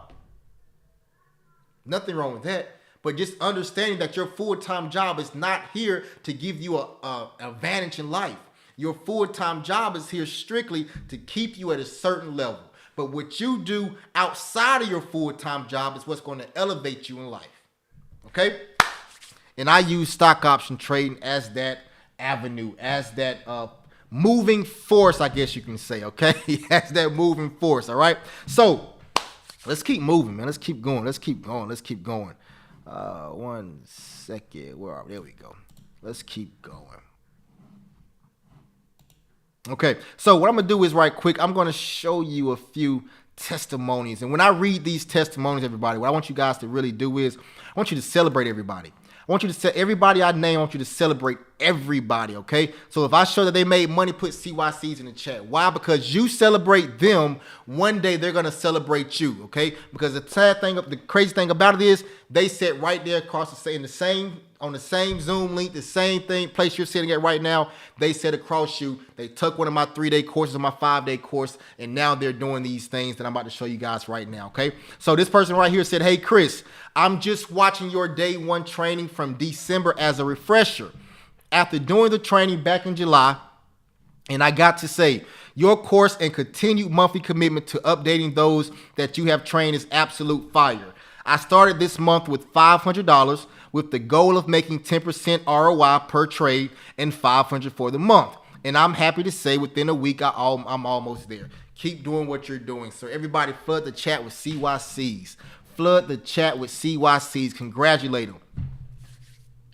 Nothing wrong with that, but just understanding that your full-time job is not here to give you a advantage in life. Your full-time job is here strictly to keep you at a certain level. But what you do outside of your full-time job is what's going to elevate you in life. Okay? And I use stock option trading as that avenue, as that moving force, I guess you can say, okay? As that moving force, all right? So, let's keep moving, man. Let's keep going. Let's keep going. 1 second. Where are we? There we go. Let's keep going. Okay. So what I'm going to do is right quick, I'm going to show you a few testimonies. And when I read these testimonies, everybody, what I want you guys to really do is I want you to celebrate everybody. I want you to say everybody I name, I want you to celebrate everybody, okay? So if I show that they made money, put CYCs in the chat. Why? Because you celebrate them, one day they're going to celebrate you, okay? Because the crazy thing about it is they sit right there across on the same Zoom link, the same place you're sitting at right now. They sat across you. They took one of my 3-day courses, my 5-day course, and now they're doing these things that I'm about to show you guys right now, okay? So this person right here said, hey, Chris, I'm just watching your day 1 training from December as a refresher. After doing the training back in July, and I got to say, your course and continued monthly commitment to updating those that you have trained is absolute fire. I started this month with $500 with the goal of making 10% ROI per trade and $500 for the month. And I'm happy to say within a week, I'm almost there. Keep doing what you're doing. So everybody flood the chat with CYCs. Flood the chat with CYCs. Congratulate them.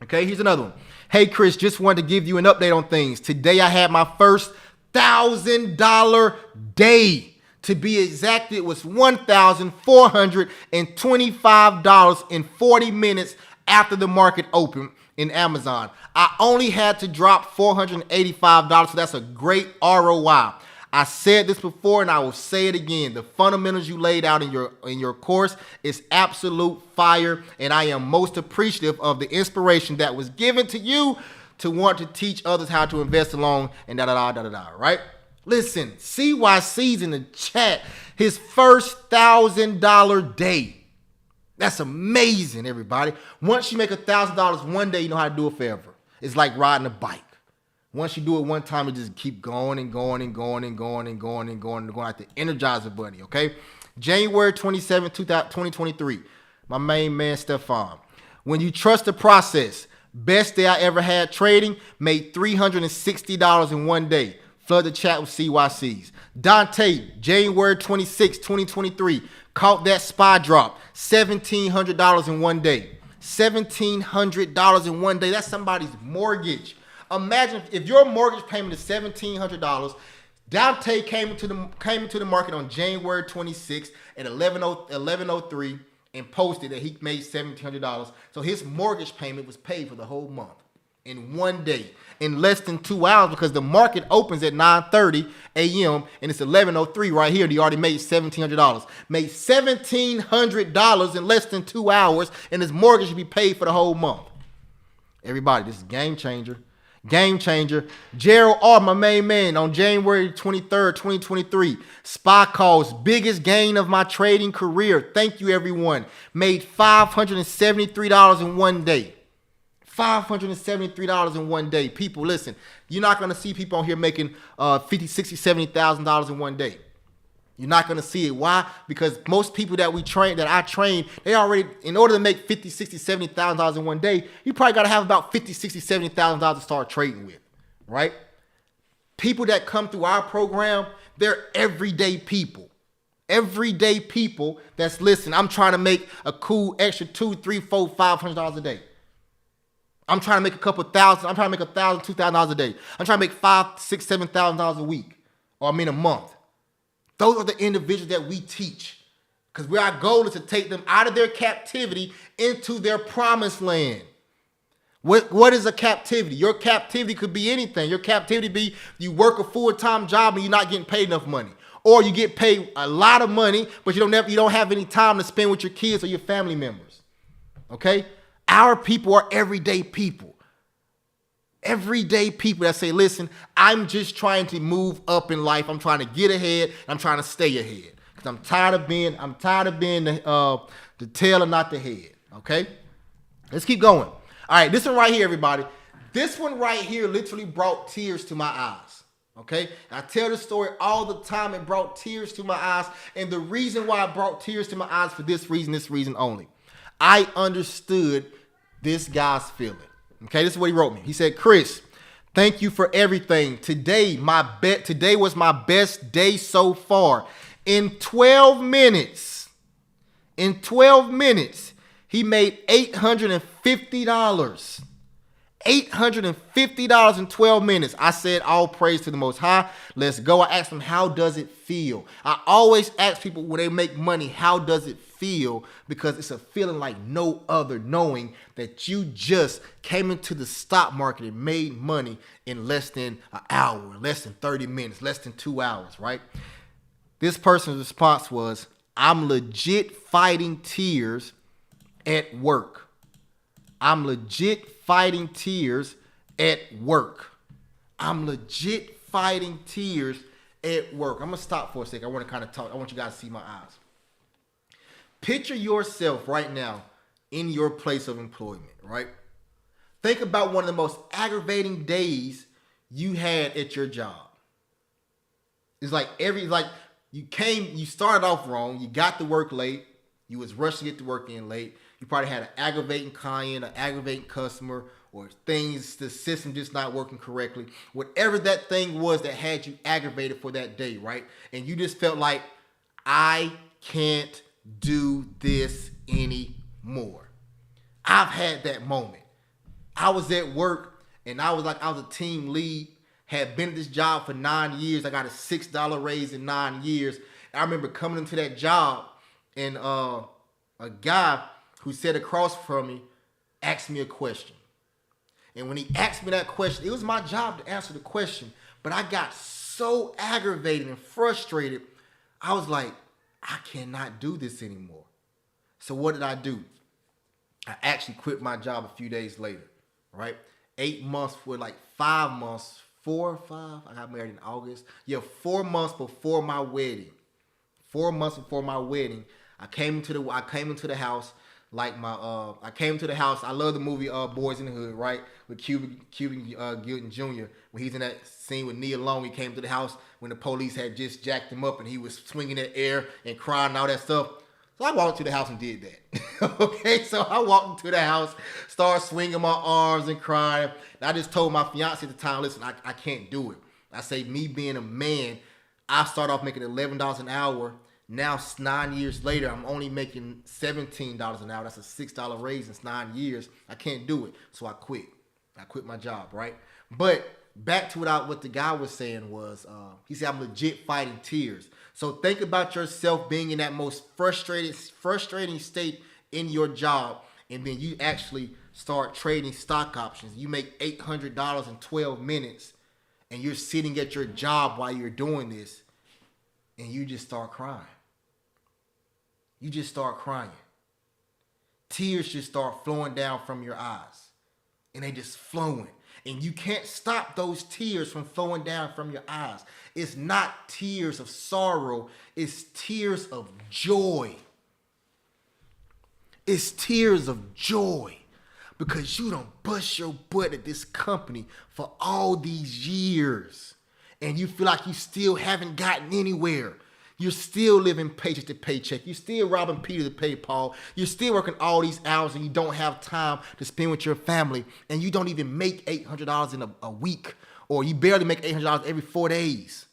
Okay, here's another one. Hey, Chris, just wanted to give you an update on things. Today I had my first $1,000 day. To be exact, it was $1,425 in 40 minutes after the market opened in Amazon. I only had to drop $485, so that's a great ROI. I said this before and I will say it again. The fundamentals you laid out in your course is absolute fire, and I am most appreciative of the inspiration that was given to you to want to teach others how to invest alone and right? Listen, CYC's in the chat, his first $1,000 day. That's amazing, everybody. Once you make $1,000 one day, you know how to do it forever. It's like riding a bike. Once you do it one time, it just keep going and going and going and going and going and going and going like the Energizer Bunny, okay? January 27, 2023. My main man, Stefan. When you trust the process, best day I ever had trading, made $360 in one day. Flood the chat with CYCs. Dante, January 26, 2023. Caught that SPY drop. $1,700 in one day. $1,700 in one day. That's somebody's mortgage. Imagine if your mortgage payment is $1,700. Dante came into the market on January 26th at 11:03 and posted that he made $1,700. So his mortgage payment was paid for the whole month. in one day, in less than 2 hours, because the market opens at 9:30 a.m. and it's 11:03 right here. And he already made $1,700. Made $1,700 in less than 2 hours, and his mortgage should be paid for the whole month. Everybody, this is game changer. Game changer. Gerald R., my main man, on January 23rd, 2023. SPY calls biggest gain of my trading career. Thank you, everyone. Made $573 in one day. $573 in one day. People, listen, you're not going to see people on here making $50,000, $60,000, $70,000 in one day. You're not going to see it. Why? Because most people that I train, they already, in order to make $50,000, $60,000, $70,000 in one day, you probably got to have about $50,000, $60,000, $70,000 to start trading with, right? People that come through our program, they're everyday people. Everyday people that's, listen, I'm trying to make a cool extra $200, $300, $400, $500 a day. I'm trying to make a couple thousand. I'm trying to make $1,000, $2,000 a day. I'm trying to make $5,000, $6,000, $7,000 a week, or a month. Those are the individuals that we teach, because our goal is to take them out of their captivity into their promised land. What is a captivity? Your captivity could be anything. Your captivity be you work a full-time job and you're not getting paid enough money, or you get paid a lot of money but you don't have any time to spend with your kids or your family members. Okay, our people are everyday people. Everyday people that say, listen, I'm just trying to move up in life. I'm trying to get ahead. I'm trying to stay ahead. Because I'm tired of being the tail and not the head. Okay? Let's keep going. All right, this one right here, everybody. This one right here literally brought tears to my eyes. Okay? I tell this story all the time. It brought tears to my eyes. And the reason why it brought tears to my eyes for this reason only. I understood this guy's feeling. Okay, this is what he wrote me. He said, Chris, thank you for everything. Today was my best day so far. In 12 minutes, he made $850. $850 in 12 minutes. I said, all praise to the Most High. Let's go. I asked him, how does it feel? I always ask people when they make money, how does it feel? Because it's a feeling like no other, knowing that you just came into the stock market and made money in less than an hour, less than 30 minutes, less than 2 hours, right? This person's response was, I'm legit fighting tears at work. I'm legit fighting tears at work. I'm legit fighting tears at work. I'm going to stop for a second. I want to kind of talk. I want you guys to see my eyes. Picture yourself right now in your place of employment, right? Think about one of the most aggravating days you had at your job. It's like you started off wrong. You got to work late. You was rushing to get to work in late. You probably had an aggravating client, an aggravating customer, or the system just not working correctly. Whatever that thing was that had you aggravated for that day, right? And you just felt like, I can't do this anymore. I've had that moment. I was at work and I was a team lead, had been at this job for 9 years. I got a $6 raise in 9 years. I remember coming into that job and a guy who sat across from me asked me a question. And when he asked me that question, it was my job to answer the question, but I got so aggravated and frustrated. I was like, I cannot do this anymore. So what did I do? I actually quit my job a few days later, right? 8 months for 5 months, 4 or 5. I got married in August. 4 months before my wedding. 4 months before my wedding, I came into the house. I came to the house. I love the movie Boys in the Hood, right? With Cuban Gooding Jr. When he's in that scene with Nia Long, he came to the house when the police had just jacked him up and he was swinging that air and crying and all that stuff. So I walked to the house and did that. Okay, so I walked into the house, started swinging my arms and crying. And I just told my fiance at the time, listen, I can't do it. I say, me being a man, I started off making $11 an hour. Now, 9 years later, I'm only making $17 an hour. That's a $6 raise in 9 years. I can't do it. So I quit. I quit my job, right? But back to what the guy was saying was, he said, I'm legit fighting tears. So think about yourself being in that most frustrating state in your job, and then you actually start trading stock options. You make $800 in 12 minutes and you're sitting at your job while you're doing this and you just start crying. You just start crying. Tears just start flowing down from your eyes and they just flowing. And you can't stop those tears from flowing down from your eyes. It's not tears of sorrow. It's tears of joy. It's tears of joy because you don't bust your butt at this company for all these years and you feel like you still haven't gotten anywhere. You're still living paycheck to paycheck. You're still robbing Peter to pay Paul. You're still working all these hours and you don't have time to spend with your family and you don't even make $800 in a week, or you barely make $800 every 4 days.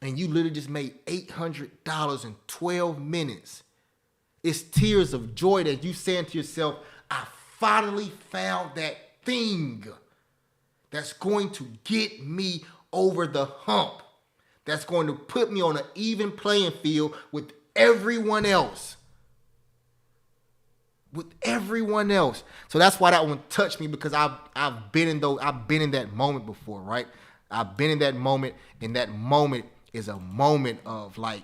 And you literally just made $800 in 12 minutes. It's tears of joy that you saying to yourself, I finally found that thing that's going to get me over the hump. That's going to put me on an even playing field with everyone else. With everyone else. So that's why that one touched me, because I've been in that moment before, right? I've been in that moment, and that moment is a moment of like,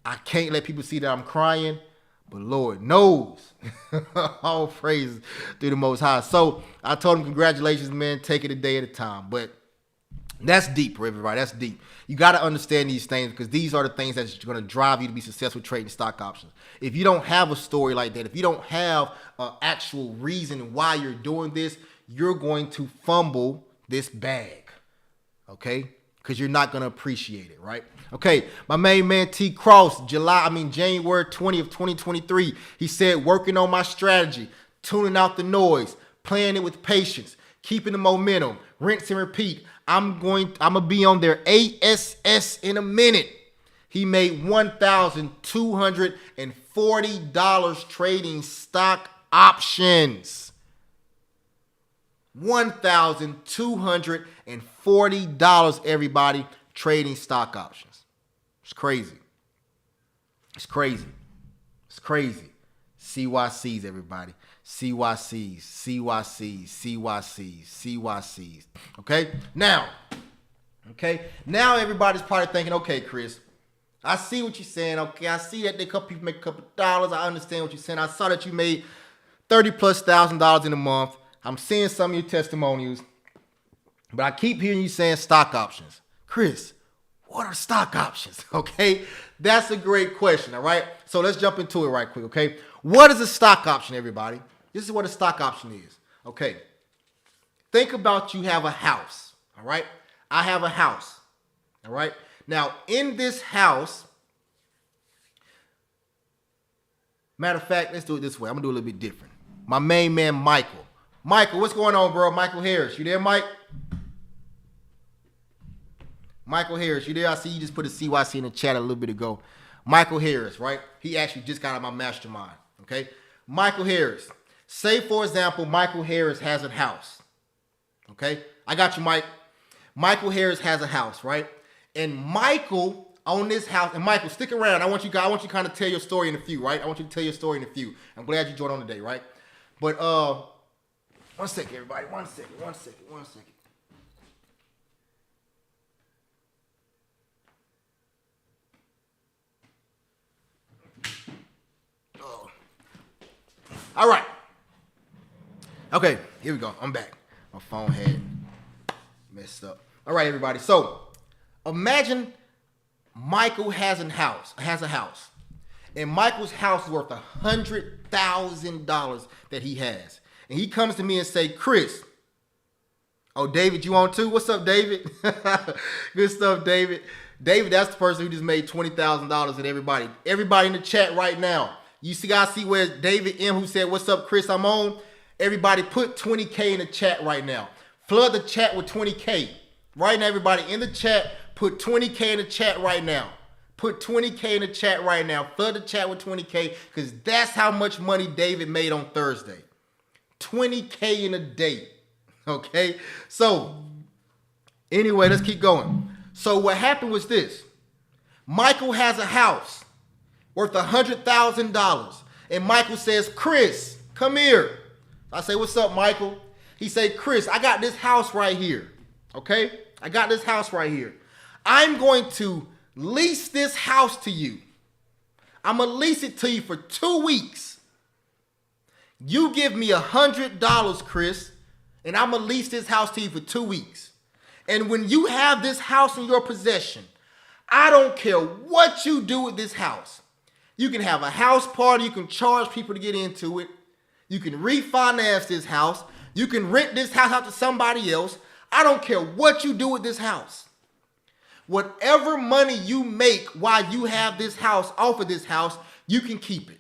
I can't let people see that I'm crying, but Lord knows. All praises through the Most High. So I told him, congratulations, man. Take it a day at a time. But that's deep, everybody. That's deep. You got to understand these things, because these are the things that's going to drive you to be successful trading stock options. If you don't have a story like that, if you don't have an actual reason why you're doing this, you're going to fumble this bag, okay? Because you're not going to appreciate it, right? Okay, my main man T. Cross, January 20th, 2023, he said, working on my strategy, tuning out the noise, playing it with patience, keeping the momentum, rinse and repeat. I'm gonna be on their ASS in a minute. He made $1,240 trading stock options. $1,240, everybody, trading stock options. It's crazy. It's crazy. It's crazy. CYCs, everybody. CYCs, CYCs, CYCs, CYCs. Okay? Now, everybody's probably thinking, okay, Chris, I see what you're saying. Okay, I see that a couple people make a couple dollars. I understand what you're saying. I saw that you made $30,000+ in a month. I'm seeing some of your testimonials. But I keep hearing you saying stock options. Chris, what are stock options? Okay? That's a great question, all right? So let's jump into it right quick, okay? What is a stock option, everybody? This is what a stock option is, okay? Think about, you have a house, all right? I have a house, all right? Now, in this house, matter of fact, let's do it this way. I'm going to do a little bit different. My main man, Michael. Michael, what's going on, bro? Michael Harris, you there, Mike? Michael Harris, you there? I see you just put a CYC in the chat a little bit ago. Michael Harris, right? He actually just got out of my mastermind, okay? Michael Harris. Say, for example, Michael Harris has a house, okay? I got you, Mike. Michael Harris has a house, right? And Michael on this house, and Michael, stick around. I want you to kind of tell your story in a few, right? I want you to tell your story in a few. I'm glad you joined on today, right? But 1 second, everybody. 1 second. All right. Okay, here we go. I'm back. My phone had messed up. All right, everybody. So imagine Michael has a house, and Michael's house is worth $100,000 that he has. And he comes to me and say, Chris, oh, David, you on too? What's up, David? Good stuff, David. David, that's the person who just made $20,000 at everybody. Everybody in the chat right now. You see, guys, see where David M, who said, what's up, Chris, I'm on. Everybody put 20K in the chat right now. Flood the chat with 20K. Right now, everybody in the chat, put 20K in the chat right now. Put 20K in the chat right now. Flood the chat with 20K, because that's how much money David made on Thursday. 20K in a day. Okay? So, anyway, let's keep going. So what happened was this. Michael has a house worth $100,000. And Michael says, Chris, come here. I say, what's up, Michael? He say, Chris, I got this house right here. Okay? I got this house right here. I'm going to lease this house to you. I'm going to lease it to you for 2 weeks. You give me $100, Chris, and I'm going to lease this house to you for 2 weeks. And when you have this house in your possession, I don't care what you do with this house. You can have a house party. You can charge people to get into it. You can refinance this house. You can rent this house out to somebody else. I don't care what you do with this house. Whatever money you make while you have this house, off of this house, you can keep it.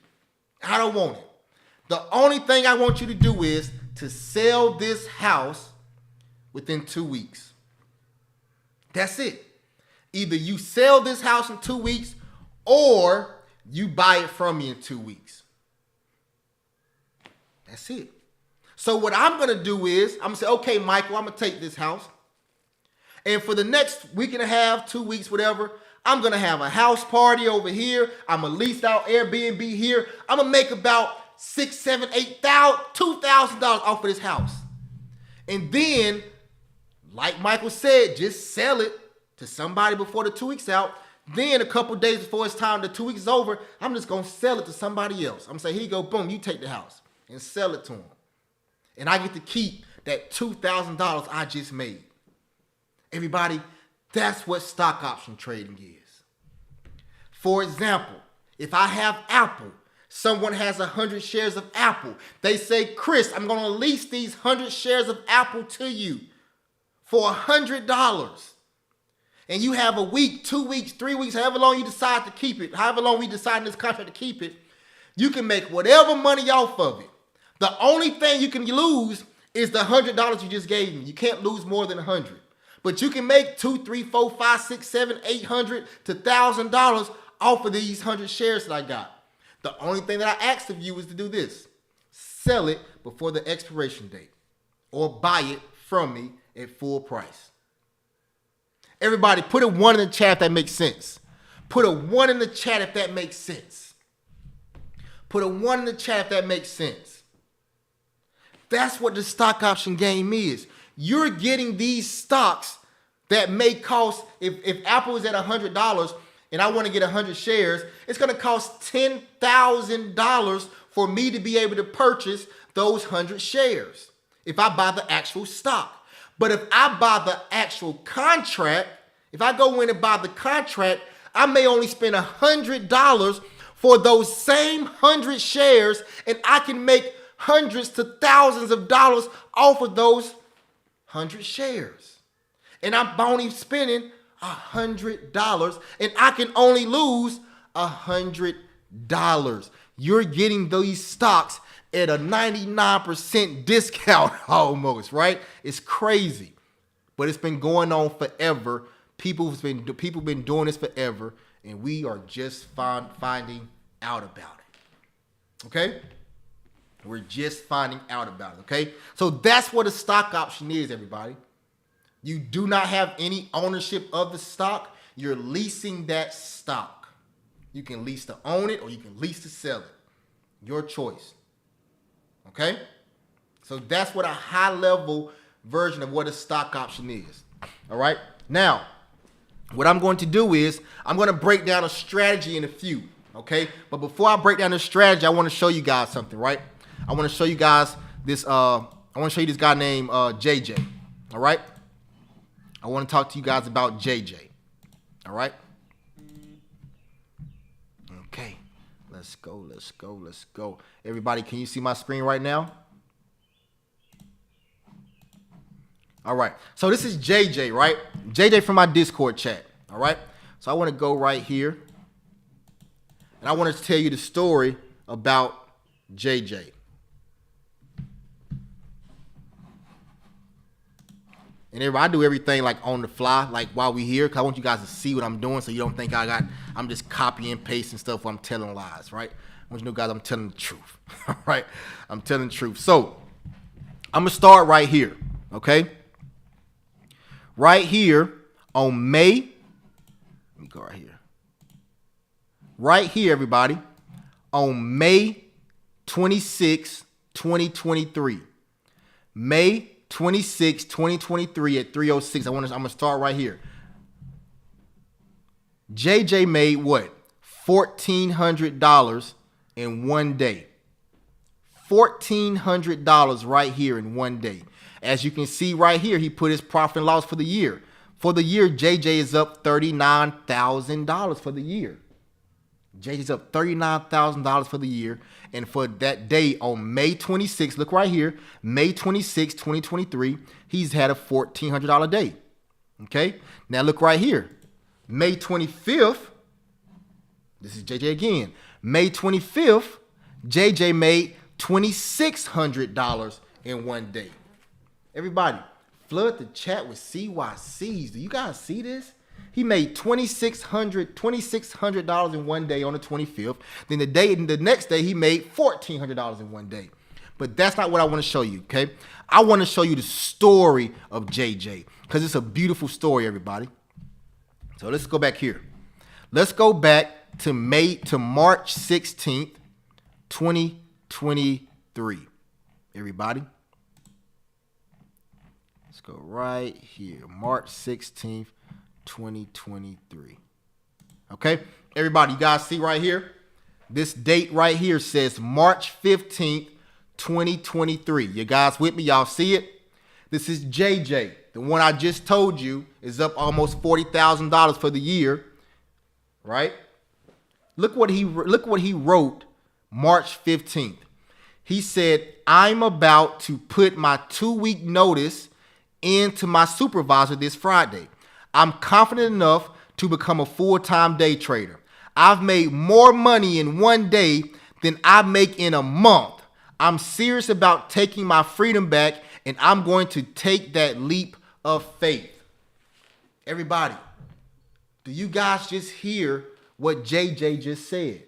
I don't want it. The only thing I want you to do is to sell this house within 2 weeks. That's it. Either you sell this house in 2 weeks or you buy it from me in 2 weeks. That's it. So what I'm going to do is I'm going to say, okay, Michael, I'm going to take this house. And for the next week and a half, 2 weeks, whatever, I'm going to have a house party over here. I'm going to lease out Airbnb here. I'm going to make about $6,000, $7,000, $8,000, $2,000 off of this house. And then, like Michael said, just sell it to somebody before the 2 weeks out. Then a couple days before it's time, the 2 weeks is over, I'm just going to sell it to somebody else. I'm going to say, here you go, boom, you take the house and sell it to them. And I get to keep that $2,000 I just made. Everybody, that's what stock option trading is. For example, if I have Apple, someone has 100 shares of Apple. They say, Chris, I'm going to lease these 100 shares of Apple to you for $100. And you have a week, 2 weeks, 3 weeks, however long you decide to keep it, however long we decide in this contract to keep it, you can make whatever money off of it. The only thing you can lose is the $100 you just gave me. You can't lose more than 100. But you can make $200, $300, $400, $500, $600, $700, $800 to $1,000 off of these 100 shares that I got. The only thing that I ask of you is to do this. Sell it before the expiration date or buy it from me at full price. Everybody, put a 1 in the chat if that makes sense. Put a 1 in the chat if that makes sense. Put a 1 in the chat if that makes sense. That's what the stock option game is. You're getting these stocks that may cost, if Apple is at $100 and I want to get 100 shares, it's going to cost $10,000 for me to be able to purchase those 100 shares if I buy the actual stock. But if I buy the actual contract, if I go in and buy the contract, I may only spend $100 for those same 100 shares, and I can make hundreds to thousands of dollars off of those 100 shares. And I'm only spending $100, and I can only lose $100. You're getting these stocks at a 99% discount almost, right? It's crazy, but it's been going on forever. People have been doing this forever, and we are just finding out about it. Okay? We're just finding out about it. Okay? So that's what a stock option is, everybody. You do not have any ownership of the stock. You're leasing that stock. You can lease to own it, or you can lease to sell it. Your choice. Okay? So that's what a high-level version of what a stock option is. All right? Now, what I'm going to do is I'm going to break down a strategy in a few. Okay? But before I break down the strategy, I want to show you guys something, right? I want to show you guys this. I want to show you this guy named JJ. All right? I want to talk to you guys about JJ. All right? Okay. Let's go, let's go, let's go. Everybody, can you see my screen right now? All right. So this is JJ, right? JJ from my Discord chat. All right. So I want to go right here. And I want to tell you the story about JJ. And I do everything like on the fly, like while we here, because I want you guys to see what I'm doing so you don't think I'm just copying and pasting stuff while I'm telling lies, right? I want you to know, guys, I'm telling the truth, all right? I'm telling the truth. So I'm going to start right here, okay? Right here on May, let me go right here. Right here, everybody, on May 26, 2023. May 26, 2023 at 3:06. I'm gonna start right here. JJ made what? $1,400 in one day. $1,400 right here in one day. As you can see right here, he put his profit and loss for the year. For the year, JJ is up $39,000 for the year. JJ's up $39,000 for the year. And for that day on May 26th, look right here, May 26, 2023, he's had a $1,400 day. Okay? Now look right here. May 25th, this is JJ again. May 25th, JJ made $2,600 in one day. Everybody, flood the chat with CYCs. Do you guys see this? He made $2,600 in one day on the 25th. Then the next day, he made $1,400 in one day. But that's not what I want to show you, okay? I want to show you the story of JJ because it's a beautiful story, everybody. So let's go back here. Let's go back to March 16th, 2023. Everybody. Let's go right here. March 16th, 2023. Okay? Everybody, you guys see right here? This date right here says March 15th, 2023. You guys with me? Y'all see it? This is JJ. The one I just told you is up almost $40,000 for the year. Right? Look what he wrote March 15th. He said, I'm about to put my 2-week notice into my supervisor this Friday. I'm confident enough to become a full-time day trader. I've made more money in one day than I make in a month. I'm serious about taking my freedom back, and I'm going to take that leap of faith. Everybody, do you guys just hear what JJ just said?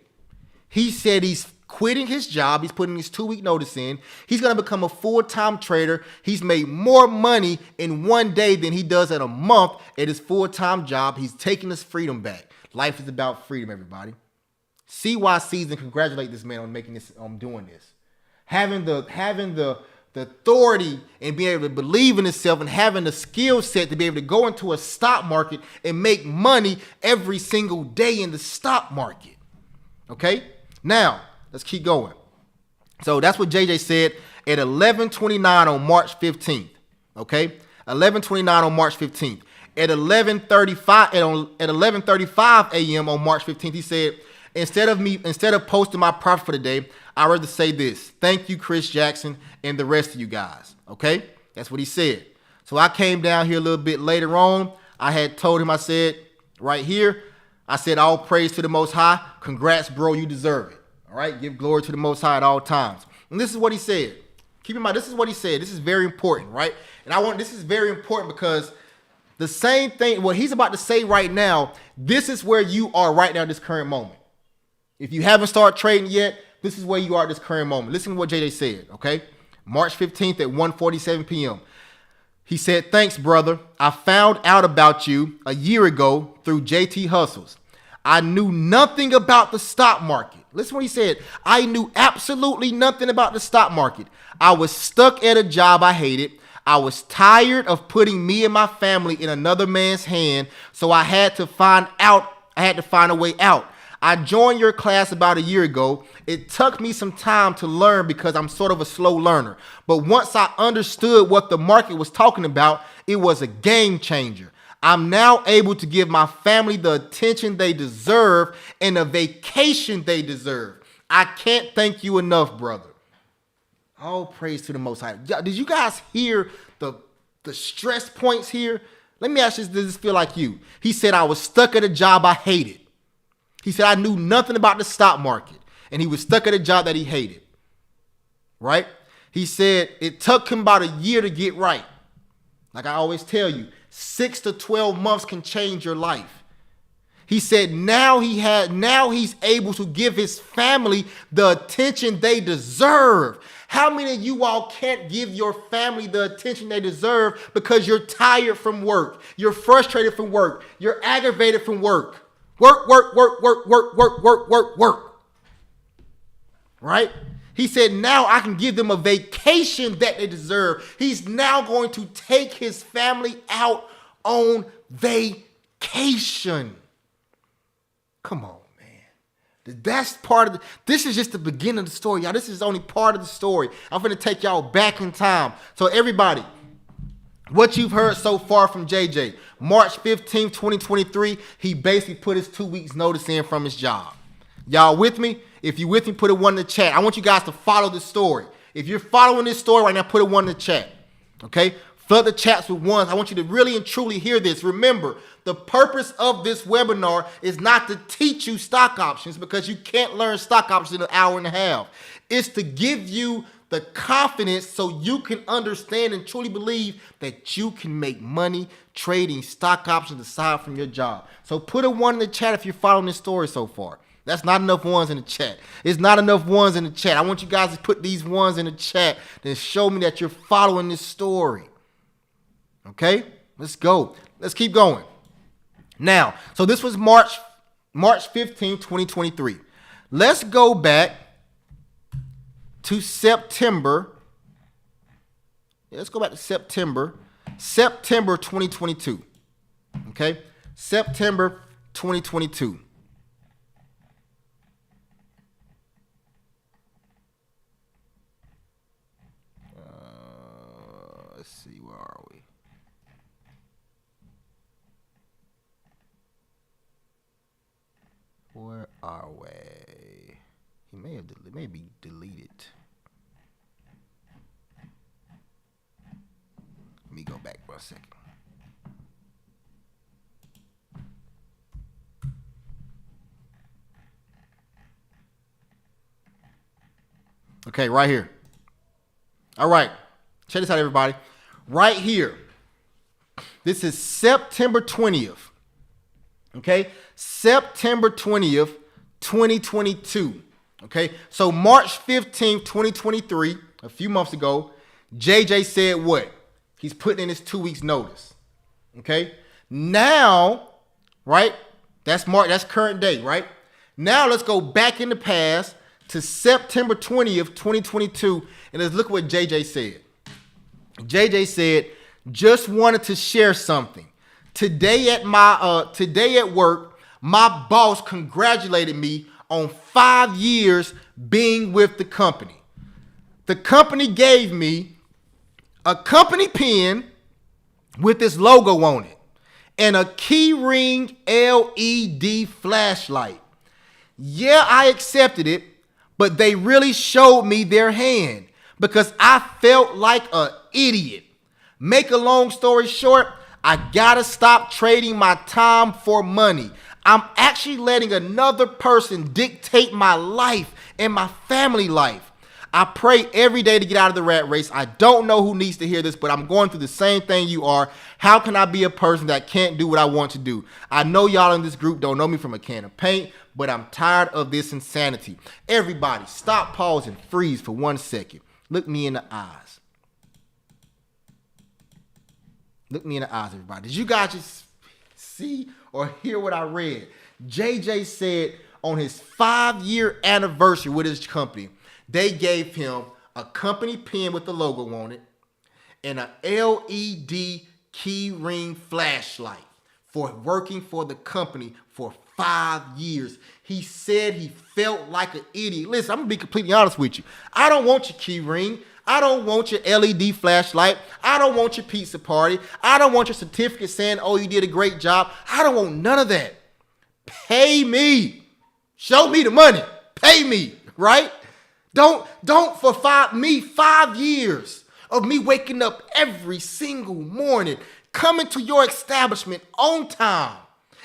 He said he's quitting his job. He's putting his 2-week notice in. He's going to become a full-time trader. He's made more money in one day than he does in a month at his full-time job. He's taking his freedom back. Life is about freedom, everybody. CYCs and congratulate this man on making this, on doing this. Having the authority and being able to believe in himself and having the skill set to be able to go into a stock market and make money every single day in the stock market. Okay? Now, let's keep going. So that's what JJ said at 11:29 on March 15th. Okay? 11:29 on March 15th. At 11:35 a.m. on March 15th, he said, instead of posting my profit for the day, I'd rather say this. Thank you, Chris Jackson, and the rest of you guys. Okay? That's what he said. So I came down here a little bit later on. I had told him, I said, right here, I said, all praise to the Most High. Congrats, bro. You deserve it. All right? Give glory to the Most High at all times. And this is what he said. Keep in mind, this is what he said. This is very important, right? And this is very important because the same thing, what he's about to say right now, this is where you are right now at this current moment. If you haven't started trading yet, this is where you are at this current moment. Listen to what JJ said, okay? March 15th at 1:47 p.m. He said, thanks, brother. I found out about you a year ago through JT Hustles. I knew nothing about the stock market. Listen to what he said. I knew absolutely nothing about the stock market. I was stuck at a job I hated. I was tired of putting me and my family in another man's hand, so I had to find a way out. I joined your class about a year ago. It took me some time to learn because I'm sort of a slow learner. But once I understood what the market was talking about, it was a game changer. I'm now able to give my family the attention they deserve and the vacation they deserve. I can't thank you enough, brother. All praise to the Most High. Did you guys hear the stress points here? Let me ask you, does this feel like you? He said, I was stuck at a job I hated. He said, I knew nothing about the stock market. And he was stuck at a job that he hated. Right? He said it took him about a year to get right. Like I always tell you, 6 to 12 months can change your life. He said now he's able to give his family the attention they deserve. How many of you all can't give your family the attention they deserve because you're tired from work? You're frustrated from work. You're aggravated from work. Work. Right? He said, now I can give them a vacation that they deserve. He's now going to take his family out on vacation. Come on, man. That's part of this is just the beginning of the story, y'all. This is only part of the story. I'm going to take y'all back in time. So everybody, what you've heard so far from JJ, March 15th, 2023, he basically put his 2 weeks notice in from his job. Y'all with me? If you with me, put a 1 in the chat. I want you guys to follow this story. If you're following this story right now, put a 1 in the chat. Okay? Flood the chats with ones. I want you to really and truly hear this. Remember, the purpose of this webinar is not to teach you stock options, because you can't learn stock options in an hour and a half. It's to give you the confidence so you can understand and truly believe that you can make money trading stock options aside from your job. So put a 1 in the chat if you're following this story so far. That's not enough ones in the chat. It's not enough ones in the chat. I want you guys to put these ones in the chat and show me that you're following this story. Okay? Let's go. Let's keep going. Now, so this was March 15, 2023. Let's go back to September. Yeah, let's go back to September 2022. Okay? September 2022. Let's see, where are we? Where are we? He may be deleted. Let me go back for a second. Okay, right here. All right. Check this out, everybody. Right here. This is September 20th. Okay? September 20th, 2022. Okay? So March 15th, 2023, a few months ago, JJ said what? He's putting in his 2 weeks notice. Okay? Now, right? That's current day, right? Now let's go back in the past to September 20th, 2022, and let's look what JJ said. JJ said, just wanted to share something. Today at work, my boss congratulated me on 5 years being with the company. The company gave me a company pen with this logo on it and a keyring LED flashlight. Yeah, I accepted it, but they really showed me their hand because I felt like an idiot. Make a long story short, I gotta stop trading my time for money. I'm actually letting another person dictate my life and my family life. I pray every day to get out of the rat race. I don't know who needs to hear this, but I'm going through the same thing you are. How can I be a person that can't do what I want to do? I know y'all in this group don't know me from a can of paint, but I'm tired of this insanity. Everybody, stop, pause, and freeze for 1 second. Look me in the eyes. Look me in the eyes, everybody. Did you guys just see or hear what I read? JJ said on his 5-year anniversary with his company, they gave him a company pen with the logo on it and an LED key ring flashlight for working for the company for 5 years. He said he felt like an idiot. Listen, I'm going to be completely honest with you. I don't want your key ring. I don't want your LED flashlight. I don't want your pizza party. I don't want your certificate saying, oh, you did a great job. I don't want none of that. Pay me. Show me the money. Pay me, right? Don't for 5 years of me waking up every single morning, coming to your establishment on time.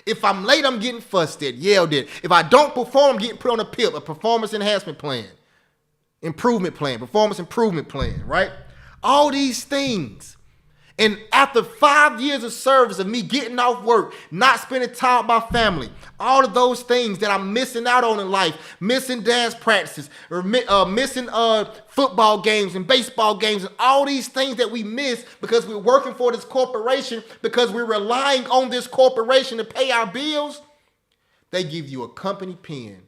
If I'm late, I'm getting fussed at, yelled at. If I don't perform, I'm getting put on a PIP, a performance enhancement plan, performance improvement plan, right? All these things. And after 5 years of service of me getting off work, not spending time with my family, all of those things that I'm missing out on in life, missing dance practices, or missing football games and baseball games, and all these things that we miss because we're working for this corporation, because we're relying on this corporation to pay our bills, they give you a company pen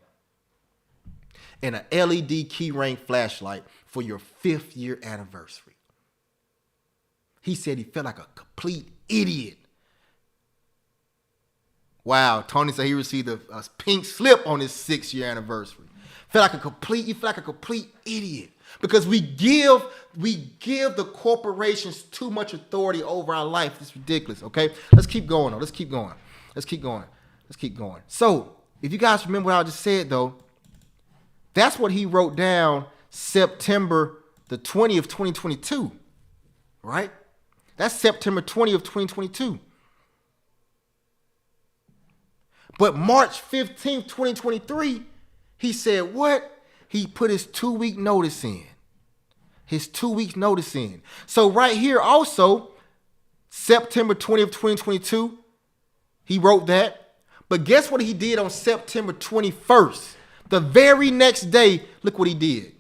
and an LED key ring flashlight for your 5th year anniversary. He said he felt like a complete idiot. Wow, Tony said he received a pink slip on his 6th year anniversary. You feel like a complete idiot. Because we give the corporations too much authority over our life. It's ridiculous, okay? Let's keep going, though. Let's keep going. So, if you guys remember what I just said, though, that's what he wrote down September the 20th, 2022, right? That's September 20th, 2022. But March 15th, 2023, he said what? He put his 2-week notice in. So right here also, September 20th, 2022, he wrote that. But guess what he did on September 21st? The very next day, look what he did.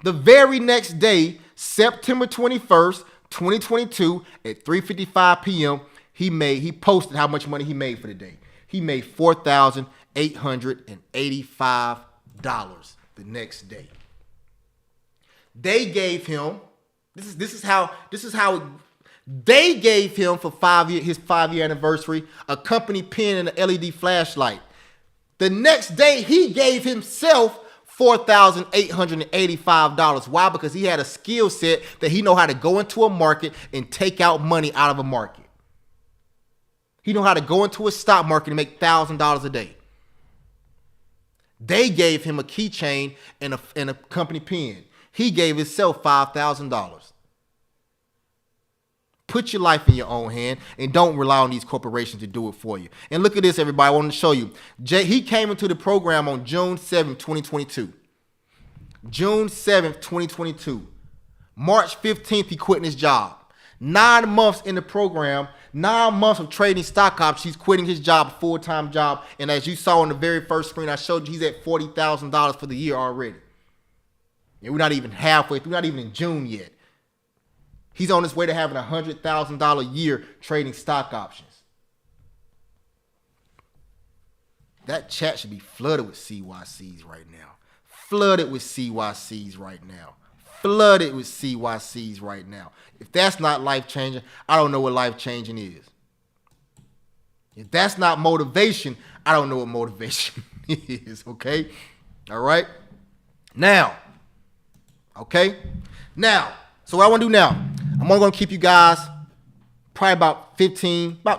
The very next day, September 21st, 2022, at 3:55 p.m., he posted how much money he made for the day. He made $4,885 the next day. They gave him, this is how they gave him for his 5-year anniversary, a company pen and an LED flashlight. The next day, he gave himself $4,885. Why? Because he had a skill set that he know how to go into a market and take out money out of a market. He know how to go into a stock market and make $1,000 a day. They gave him a keychain and a company pen. He gave himself $5,000. Put your life in your own hand and don't rely on these corporations to do it for you. And look at this, everybody. I want to show you. He came into the program on June 7th, 2022. June 7th, 2022. March 15th, he quit his job. 9 months in the program, 9 months of trading stock options, he's quitting his job, full-time job. And as you saw on the very first screen, I showed you he's at $40,000 for the year already. And we're not even halfway through, not even in June yet. He's on his way to having $100,000 a year trading stock options. That chat should be flooded with CYCs right now. Flooded with CYCs right now. Flooded with CYCs right now. If that's not life-changing, I don't know what life-changing is. If that's not motivation, I don't know what motivation is, okay? All right? Now, okay? Now, so what I want to do now, I'm only going to keep you guys probably about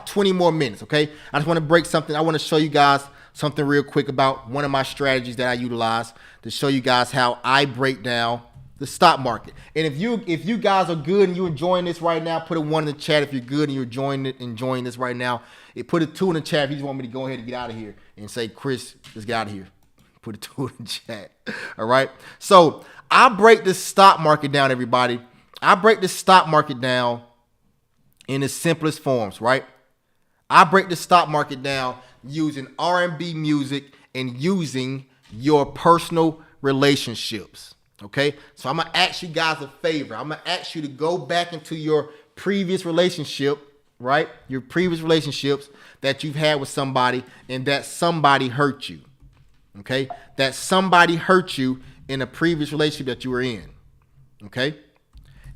20 more minutes, okay? I just want to break something. I want to show you guys something real quick about one of my strategies that I utilize to show you guys how I break down the stock market. And if you guys are good and you're enjoying this right now, put a 1 in the chat if you're good and you're enjoying this right now. Put a 2 in the chat if you just want me to go ahead and get out of here and say, Chris, let's get out of here. Put a 2 in the chat. All right. So I break this stock market down, everybody. I break the stock market down in its simplest forms, right? I break the stock market down using R&B music and using your personal relationships, okay? So I'm going to ask you guys a favor. I'm going to ask you to go back into your previous relationship, right? Your previous relationships that you've had with somebody and that somebody hurt you, okay? That somebody hurt you in a previous relationship that you were in, okay?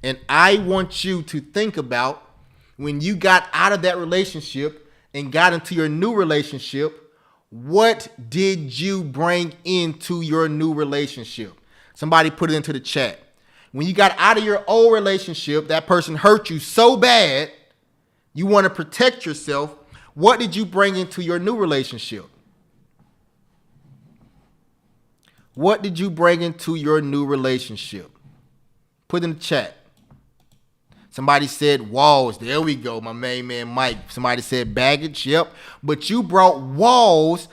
And I want you to think about when you got out of that relationship and got into your new relationship, what did you bring into your new relationship? Somebody put it into the chat. When you got out of your old relationship, that person hurt you so bad, you want to protect yourself. What did you bring into your new relationship? What did you bring into your new relationship? Put in the chat. Somebody said walls. There we go, my main man Mike. Somebody said baggage. Yep. But you brought walls.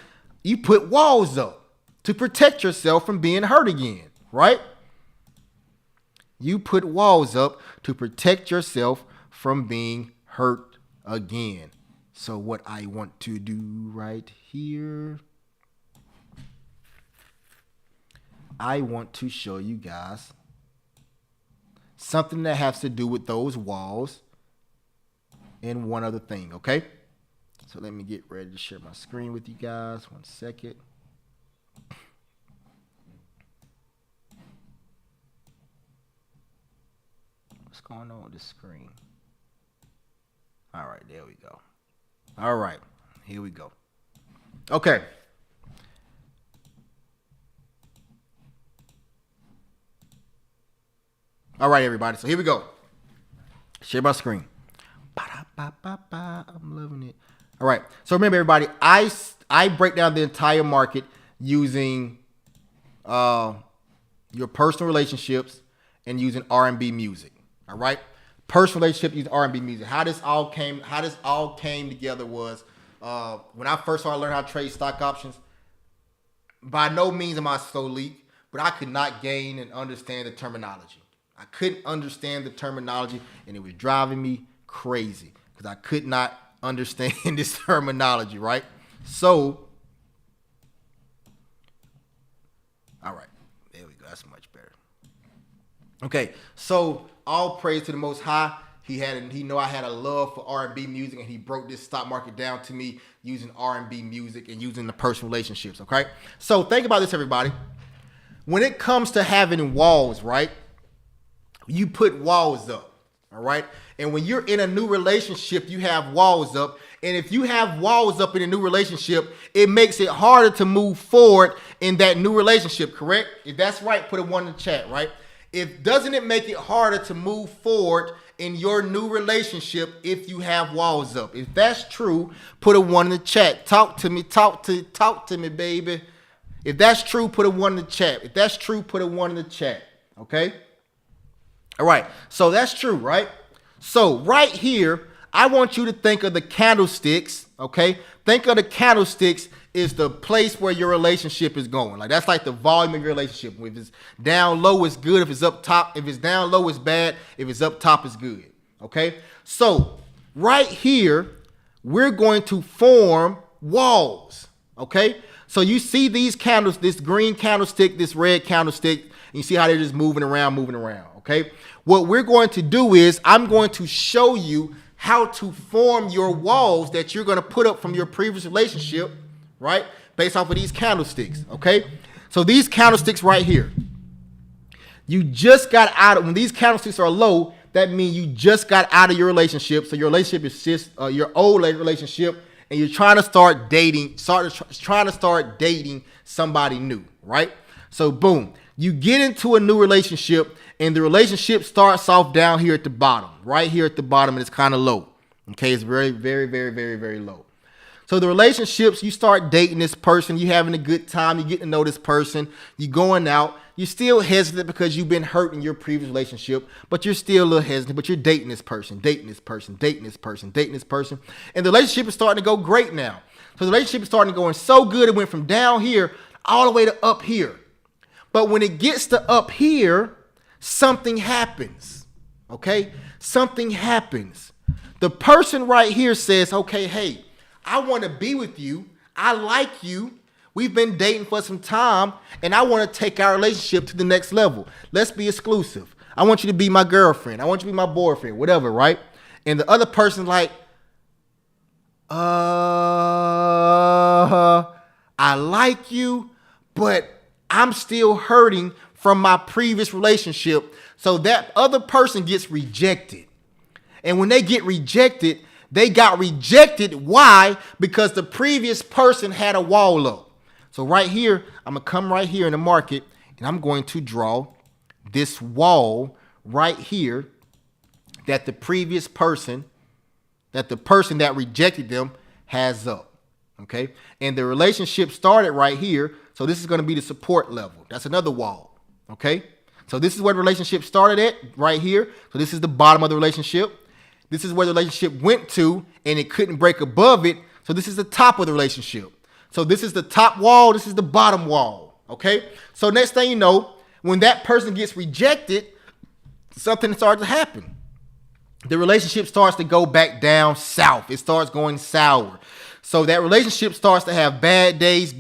You put walls up to protect yourself from being hurt again, right? You put walls up to protect yourself from being hurt again. So what I want to do right here, I want to show you guys something that has to do with those walls and one other thing, okay? So let me get ready to share my screen with you guys. 1 second. What's going on with the screen? All right, there we go. All right, here we go. Okay. All right, everybody. So here we go. Share my screen. I'm loving it. All right. So remember, everybody, I break down the entire market using your personal relationships and using R&B music. All right. Personal relationship using R&B music. How this all came together was when I first started learning how to trade stock options. By no means am I so elite, but I could not gain and understand the terminology. I couldn't understand the terminology, and it was driving me crazy because I could not understand this terminology, right? So, all right, there we go. That's much better. Okay, so all praise to the Most High. He know I had a love for R&B music, and he broke this stock market down to me using R&B music and using the personal relationships. Okay, so think about this, everybody. When it comes to having walls, right? You put walls up, all right? And when you're in a new relationship, you have walls up. And if you have walls up in a new relationship, it makes it harder to move forward in that new relationship, correct? If that's right, put a 1 in the chat, right? Doesn't it make it harder to move forward in your new relationship if you have walls up? If that's true, put a 1 in the chat. Talk to me, baby. If that's true, put a 1 in the chat. If that's true, put a 1 in the chat, okay? All right, so that's true, right? So right here, I want you to think of the candlesticks, okay? Think of the candlesticks is the place where your relationship is going. Like that's like the volume of your relationship. If it's down low, it's good. If it's up top, if it's down low, it's bad. If it's up top, it's good, okay? So right here, we're going to form walls, okay? So you see these candles, this green candlestick, this red candlestick, and you see how they're just moving around, okay? What we're going to do is I'm going to show you how to form your walls that you're going to put up from your previous relationship, right? Based off of these candlesticks, okay? So these candlesticks right here, you just got out of, when these candlesticks are low, that means you just got out of your relationship. So your relationship is just your old relationship, and you're trying to start dating, trying to start dating somebody new, right? So boom, you get into a new relationship, and the relationship starts off down here at the bottom, right here at the bottom, and it's kind of low. Okay, it's very, very, very, very, very low. So the relationships, you start dating this person, you having a good time, you get to know this person, you going out, you're still hesitant because you've been hurt in your previous relationship, but you're still a little hesitant, but you're dating this person, and the relationship is starting to go great now. So the relationship is starting to go so good, it went from down here all the way to up here. But when it gets to up here, something happens, okay? Something happens. The person right here says, okay, hey, I want to be with you. I like you. We've been dating for some time, and I want to take our relationship to the next level. Let's be exclusive. I want you to be my girlfriend. I want you to be my boyfriend, whatever, right? And the other person's like, I like you, but I'm still hurting from my previous relationship. So that other person gets rejected. And when they get rejected, they got rejected. Why? Because the previous person had a wall up. So right here, I'm going to come right here in the market, and I'm going to draw this wall right here that the previous person, that the person that rejected them has up. Okay? And the relationship started right here. So this is going to be the support level. That's another wall. Okay? So this is where the relationship started at, right here. So this is the bottom of the relationship. This is where the relationship went to, and it couldn't break above it. So this is the top of the relationship. So this is the top wall. This is the bottom wall. Okay? So next thing you know, when that person gets rejected, something starts to happen. The relationship starts to go back down south. It starts going sour. So that relationship starts to have bad days,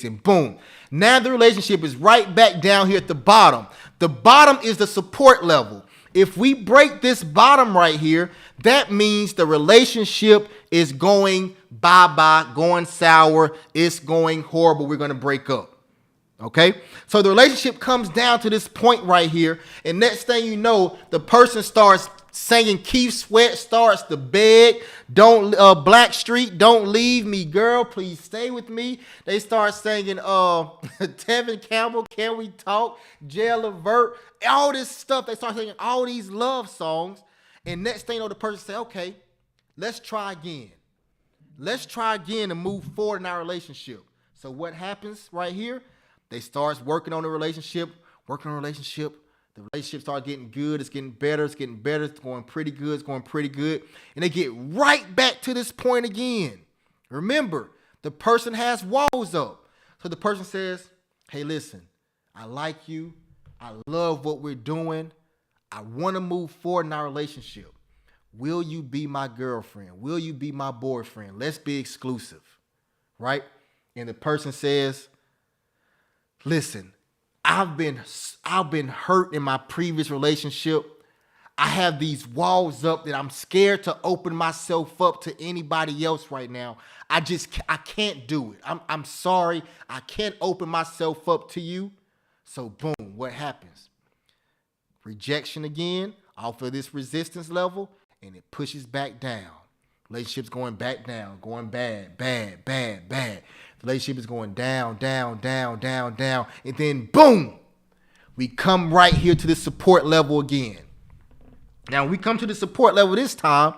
and boom. Now the relationship is right back down here at the bottom. The bottom is the support level. If we break this bottom right here, that means the relationship is going bye-bye, going sour. It's going horrible. We're going to break up. Okay, so the relationship comes down to this point right here, and next thing you know, the person starts singing. Keith Sweat starts to beg, "Don't Black Street, don't leave me, girl, please stay with me." They start singing Tevin Campbell, "Can We Talk?" Jail Avert, all this stuff. They start singing all these love songs, and next thing you know, the person say, "Okay, let's try again. Let's try again to move forward in our relationship." So what happens right here? They start working on the relationship, working on the relationship. The relationship starts getting good. It's getting better. It's getting better. It's going pretty good. It's going pretty good. And they get right back to this point again. Remember, the person has walls up. So the person says, "Hey, listen, I like you. I love what we're doing. I want to move forward in our relationship. Will you be my girlfriend? Will you be my boyfriend? Let's be exclusive." Right? And the person says, "Listen, I've been hurt in my previous relationship. I have these walls up that I'm scared to open myself up to anybody else right now. I can't do it. I'm sorry. I can't open myself up to you." So boom, what happens? Rejection again off of this resistance level, and it pushes back down. Relationship's going back down, going bad, bad, bad, bad. The relationship is going down, down, down, down, down. And then boom, we come right here to the support level again. Now, when we come to the support level this time,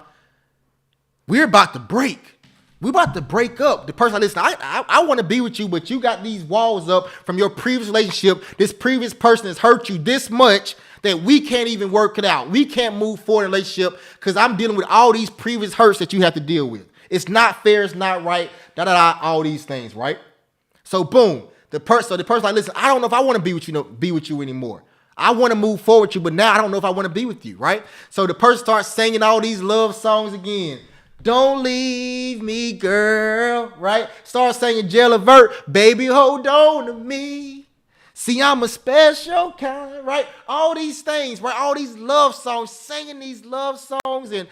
we're about to break. We're about to break up. The person, listen, I want to be with you, but you got these walls up from your previous relationship. This previous person has hurt you this much that we can't even work it out. We can't move forward in a relationship because I'm dealing with all these previous hurts that you have to deal with. It's not fair. It's not right. All these things, right? So boom, the person like, "Listen, I don't know if I want to be with you anymore. I want to move forward with you, but now I don't know if I want to be with you," right? So the person starts singing all these love songs again. "Don't leave me, girl," right? Start singing Jail Avert, "Baby, hold on to me. See, I'm a special kind," right? All these things, right? All these love songs, singing these love songs, and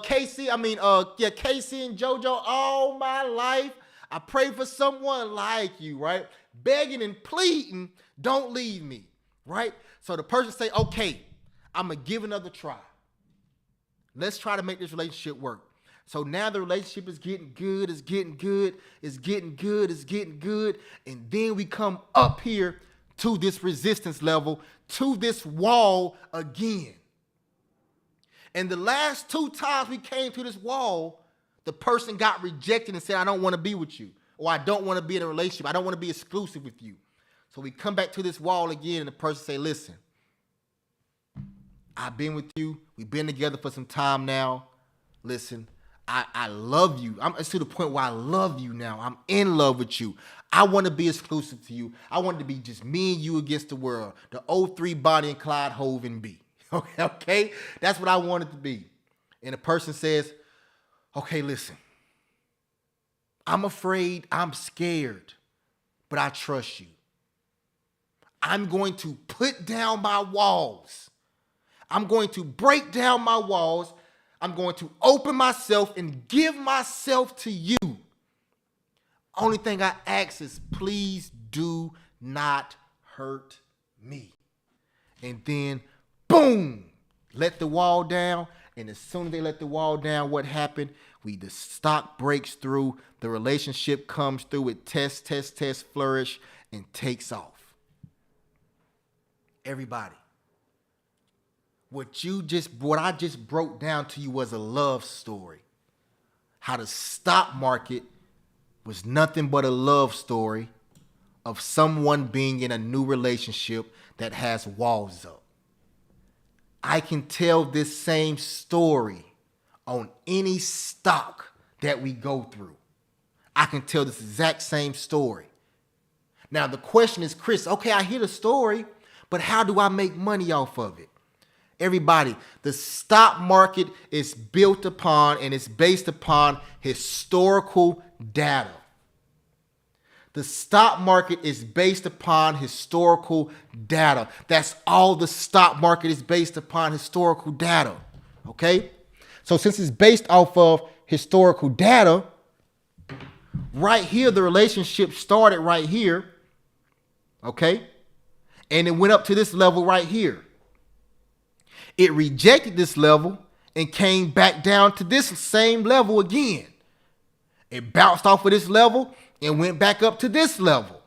Casey and JoJo, "All my life, I pray for someone like you," right? Begging and pleading, "Don't leave me," right? So the person say, "Okay, I'm gonna give another try. Let's try to make this relationship work." So now the relationship is getting good, it's getting good, it's getting good, it's getting good. And then we come up here to this resistance level, to this wall again. And the last 2 times we came to this wall, the person got rejected and said, "I don't want to be with you," or "I don't want to be in a relationship. I don't want to be exclusive with you." So we come back to this wall again, and the person say, "Listen, I've been with you. We've been together for some time now. Listen, I love you. It's to the point where I love you now. I'm in love with you. I want to be exclusive to you. I want it to be just me and you against the world. The '03 Bonnie and Clyde Hove and B." Okay? That's what I want it to be. And the person says, "Okay, listen. I'm afraid, I'm scared, but I trust you. I'm going to put down my walls. I'm going to break down my walls. I'm going to open myself and give myself to you. Only thing I ask is, please do not hurt me." And then, boom, let the wall down. And as soon as they let the wall down, what happened? The stock breaks through. The relationship comes through. It test, flourish, and takes off. Everybody, what I just broke down to you was a love story. How the stock market was nothing but a love story of someone being in a new relationship that has walls up. I can tell this same story on any stock that we go through. I can tell this exact same story. Now the question is, Chris, okay, I hear the story, but how do I make money off of it? Everybody, the stock market is built upon and it's based upon historical data. The stock market is based upon historical data. That's all the stock market is based upon, historical data. Okay? So since it's based off of historical data, right here, the relationship started right here. Okay? And it went up to this level right here. It rejected this level and came back down to this same level again. It bounced off of this level and went back up to this level.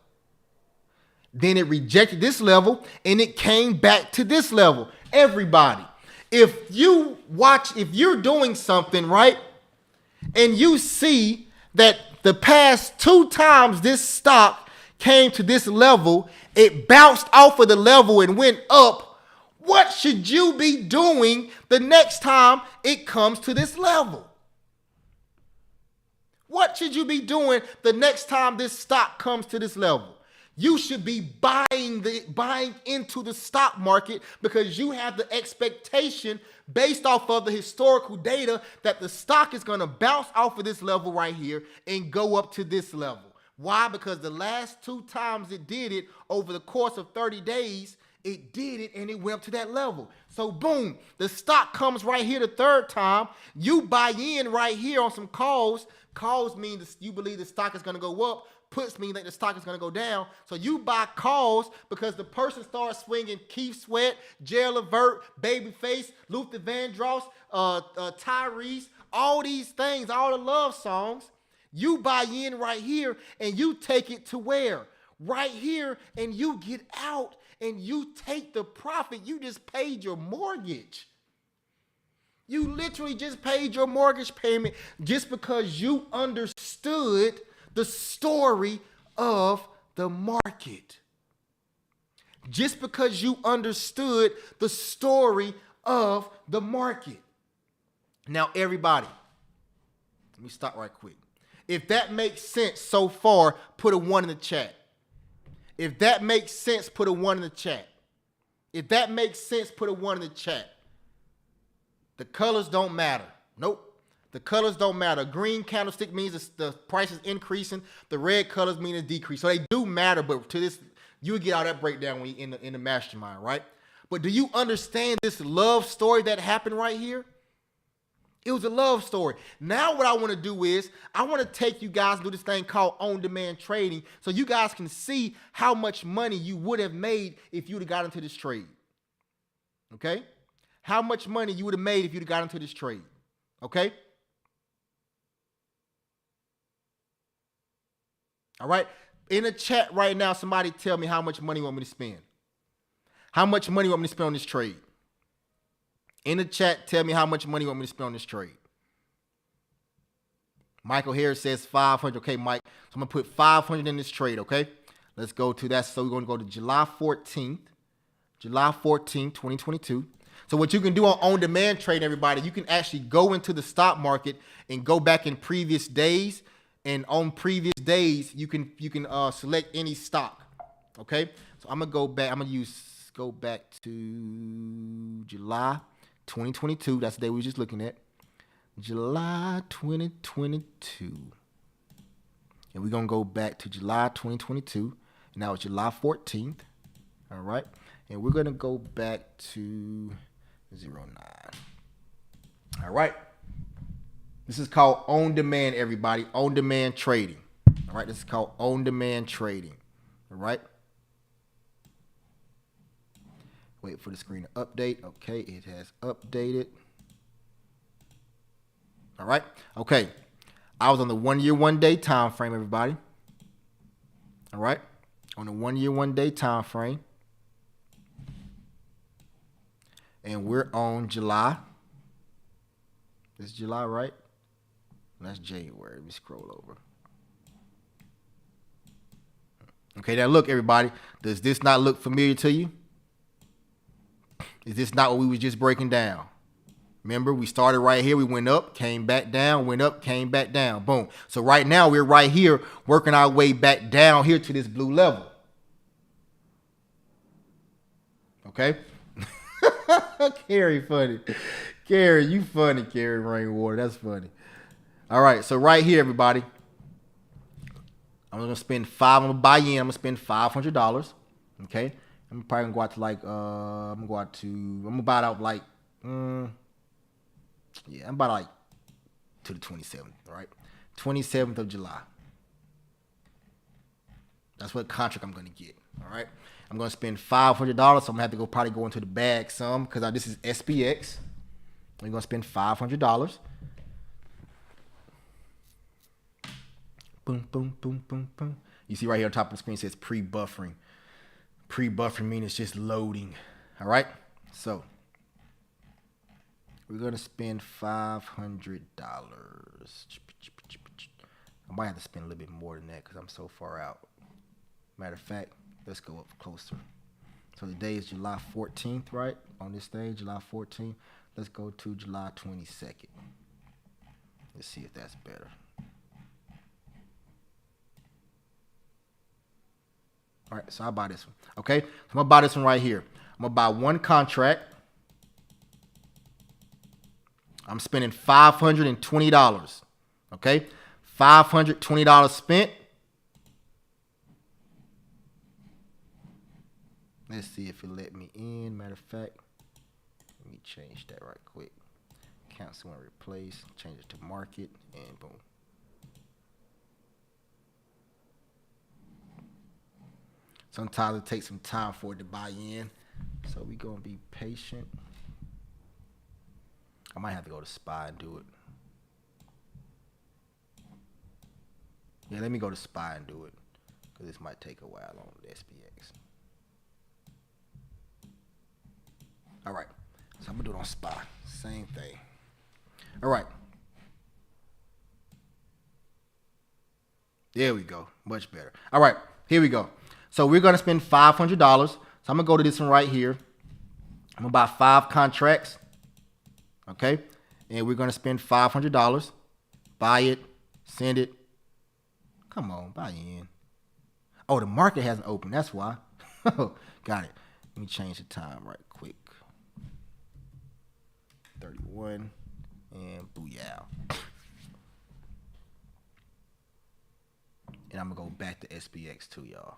Then it rejected this level and it came back to this level. Everybody, if you're doing something, right, and you see that the past 2 times this stock came to this level, it bounced off of the level and went up, what should you be doing the next time it comes to this level? What should you be doing the next time this stock comes to this level? You should be buying into the stock market because you have the expectation based off of the historical data that the stock is going to bounce off of this level right here and go up to this level. Why? Because the last 2 times it did it over the course of 30 days, it did it and it went up to that level. So boom, the stock comes right here the 3rd time. You buy in right here on some calls. Calls mean you believe the stock is going to go up. Puts mean that the stock is going to go down. So you buy calls because the person starts swinging Keith Sweat, Gerald Levert, Babyface, Luther Vandross, Tyrese, all these things, all the love songs. You buy in right here and you take it to where? Right here, and you get out and you take the profit. You just paid your mortgage. You literally just paid your mortgage payment just because you understood the story of the market. Just because you understood the story of the market. Now, everybody, let me stop right quick. If that makes sense so far, put a 1 in the chat. If that makes sense, put a 1 in the chat. If that makes sense, put a 1 in the chat. The colors don't matter. Nope. The colors don't matter. Green candlestick means the price is increasing. The red colors mean it's decreasing. So they do matter, but to this, you get all that breakdown when you're in the mastermind, right? But do you understand this love story that happened right here? It was a love story. Now what I want to do is I want to take you guys and do this thing called on-demand trading so you guys can see how much money you would have made if you would have got into this trade. Okay? How much money you would have made if you'd have got into this trade. Okay? All right? In the chat right now, somebody tell me how much money you want me to spend. How much money you want me to spend on this trade? In the chat, tell me how much money you want me to spend on this trade. Michael Harris says 500. Okay, Mike. So I'm going to put 500 in this trade, okay? Let's go to that. So we're going to go to July 14th. July 14th, 2022. So what you can do on demand trade, everybody, you can actually go into the stock market and go back in previous days. And on previous days, you can select any stock. Okay? So I'm going to go back. I'm going to go back to July 2022. That's the day we were just looking at. July 2022. And we're going to go back to July 2022. And now it's July 14th. All right. And we're going to go back to 09. All right. This is called on-demand, everybody. On-demand trading. All right. This is called on-demand trading. All right. Wait for the screen to update. Okay. It has updated. All right. Okay. I was on the 1 year, 1 day time frame, everybody. All right. On the 1 year, 1 day time frame. And we're on July. This is July, right? That's January. Let me scroll over. Okay, now look, everybody. Does this not look familiar to you? Is this not what we was just breaking down? Remember, we started right here. We went up, came back down, went up, came back down. Boom. So right now, we're right here working our way back down here to this blue level. Okay? Carrie, funny. Carrie, you funny, Carrie Rainwater. That's funny. All right, so right here, everybody. I'm going to spend I'm going to buy in. I'm going to spend $500. Okay? I'm probably going to go out to like, I'm going to buy it out like, I'm about like to the 27th, all right? 27th of July. That's what contract I'm going to get, All right. I'm going to spend $500. So I'm going to have to probably go into the bag some because this is SPX. We're going to spend $500. Boom, boom, boom, boom, boom. You see right here on top of the screen it says pre-buffering. Pre-buffering means it's just loading. All right. So we're going to spend $500. I might have to spend a little bit more than that because I'm so far out. Matter of fact, let's go up closer. So today is July 14th, right? On this day, July 14th. Let's go to July 22nd. Let's see if that's better. All right, so I'll buy this one. Okay, so I'm going to buy this one right here. I'm going to buy one contract. I'm spending $520. Okay, $520 spent. Let's see if it let me in. Matter of fact, let me change that right quick. Cancel and replace. Change it to market, and boom. Sometimes it takes some time for it to buy in, so we're going to be patient. I might have to go to SPY and do it. Yeah, let me go to SPY and do it, because this might take a while on the SPX. All right, so I'm going to do it on SPY. Same thing. All right. There we go. Much better. All right, here we go. So we're going to spend $500. So I'm going to go to this one right here. I'm going to buy 5 contracts. Okay. And we're going to spend $500. Buy it. Send it. Come on. Buy in. Oh, the market hasn't opened. That's why. Got it. Let me change the time right quick. 31. And booyah. And I'm going to go back to SPX too, y'all.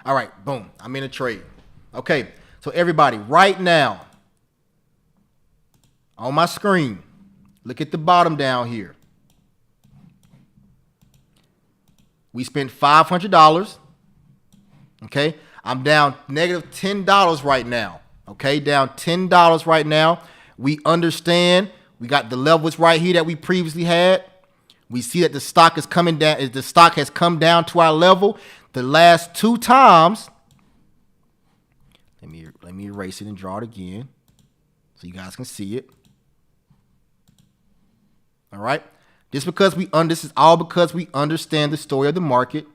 All right, boom. I'm in a trade. Okay, so everybody, right now, on my screen, look at the bottom down here. We spent $500. Okay, I'm down negative $10 right now. Okay, down $10 right now. We understand. We got the levels right here that we previously had. We see that the stock is coming down. The stock has come down to our level. The last 2 times, let me erase it and draw it again so you guys can see it. All right. This is all because we understand the story of the market.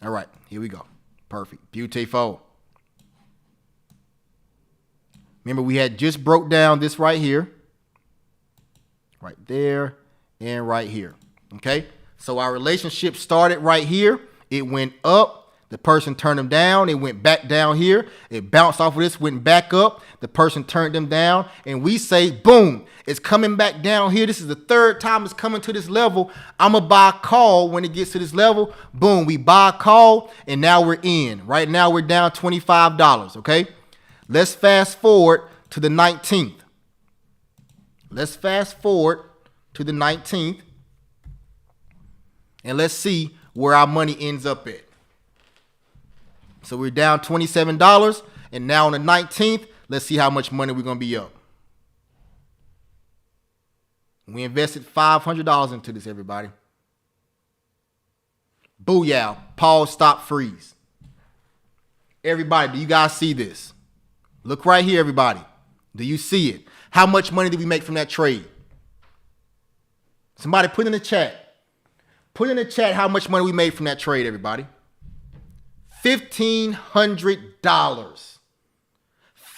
All right, here we go. Perfect. Beautiful. Remember, we had just broke down this right here, right there, and right here. Okay. So our relationship started right here. It went up. The person turned them down. It went back down here. It bounced off of this, went back up. The person turned them down. And we say, boom, it's coming back down here. This is the 3rd time it's coming to this level. I'm going to buy a call when it gets to this level. Boom, we buy a call, and now we're in. Right now we're down $25, okay? Let's fast forward to the 19th. Let's fast forward to the 19th. And let's see where our money ends up at. So we're down $27. And now on the 19th, let's see how much money we're going to be up. We invested $500 into this, everybody. Booyah. Pause, stop, freeze. Everybody, do you guys see this? Look right here, everybody. Do you see it? How much money did we make from that trade? Somebody put in the chat. Put in the chat how much money we made from that trade, everybody. $1,500.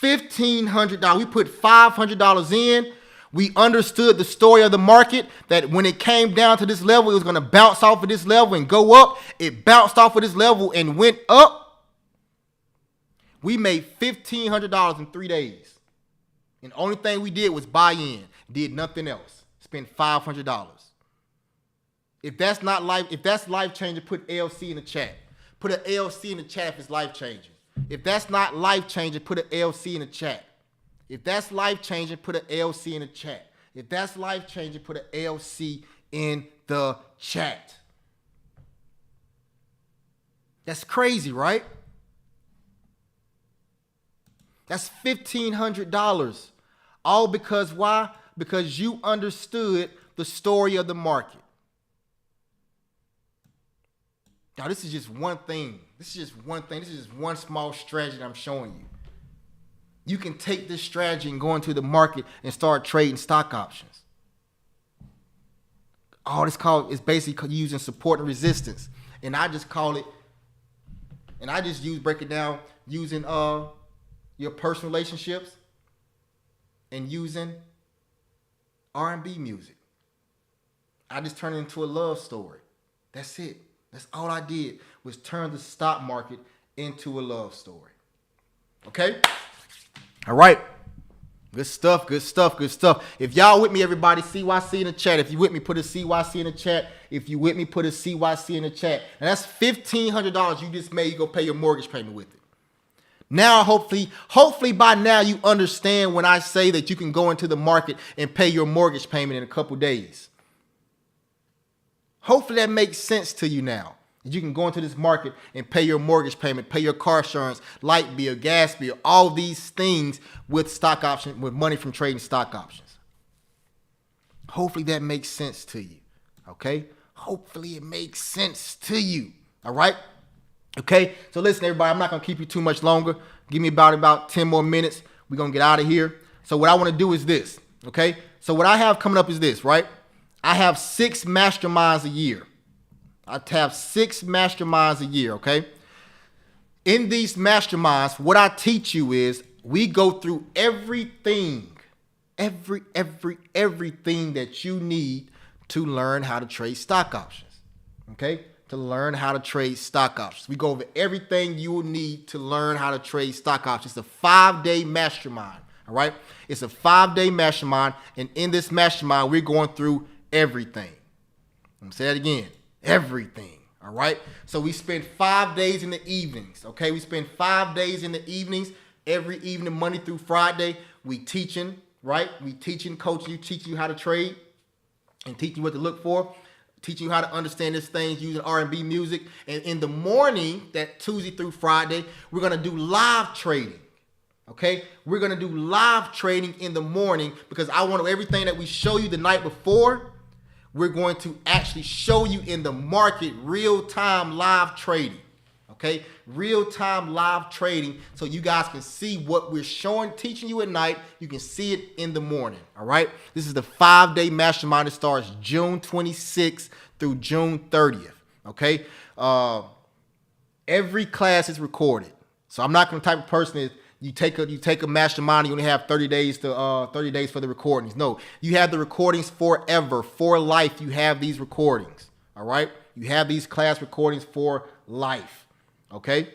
$1,500. We put $500 in. We understood the story of the market, that when it came down to this level, it was going to bounce off of this level and go up. It bounced off of this level and went up. We made $1,500 in 3 days. And the only thing we did was buy in. Did nothing else. Spent $500. If that's not life, if that's life changing, put LC in the chat. Put an LC in the chat if it's life changing. If that's not life changing, put an LC in the chat. If that's life-changing, put an LC in the chat. If that's life-changing, put an LC in the chat. That's crazy, right? That's $1,500. All because why? Because you understood the story of the market. Now, this is just one thing. This is just one small strategy that I'm showing you. You can take this strategy and go into the market and start trading stock options. All this called is basically using support and resistance. And I just call it, and I just break it down using your personal relationships and using R&B music. I just turned it into a love story. That's it. That's all I did was turn the stock market into a love story. Okay? All right. Good stuff, good stuff, good stuff. If y'all with me, everybody, CYC in the chat. If you with me, put a CYC in the chat. If you with me, put a CYC in the chat. And that's $1,500 you just made. You go pay your mortgage payment with it. Now, hopefully by now you understand when I say that you can go into the market and pay your mortgage payment in a couple days. Hopefully that makes sense to you now. You can go into this market and pay your mortgage payment, pay your car insurance, light bill, gas bill, all these things with stock options, with money from trading stock options. Hopefully that makes sense to you. Okay? Hopefully it makes sense to you. All right? Okay? So listen, everybody, I'm not going to keep you too much longer. Give me about 10 more minutes. We're going to get out of here. So what I want to do is this. Okay? So what I have coming up is this, right? I have 6 masterminds a year. I have 6 masterminds a year, okay? In these masterminds, what I teach you is we go through everything that you need to learn how to trade stock options, okay? To learn how to trade stock options. We go over everything you will need to learn how to trade stock options. It's a 5-day mastermind, all right? It's a 5-day mastermind, and in this mastermind, we're going through everything. I'm going to say that again. Everything. All right. So we spend 5 days in the evenings. Okay. We spend 5 days in the evenings. Every evening, Monday through Friday, we teaching, right? We teaching, coaching you, teaching you how to trade and teaching you what to look for, teaching you how to understand these things using R&B music. And in the morning, that Tuesday through Friday, we're going to do live trading. Okay. We're going to do live trading in the morning because I want everything that we show you the night before. We're going to actually show you in the market real-time live trading, okay? Real-time live trading so you guys can see what we're teaching you at night. You can see it in the morning, all right? This is the 5-day mastermind that starts June 26th through June 30th, okay? Every class is recorded. So I'm not going to type of person that you take a mastermind, you only have 30 days for the recordings. No, you have the recordings forever, for life. You have these recordings. All right. You have these class recordings for life. Okay.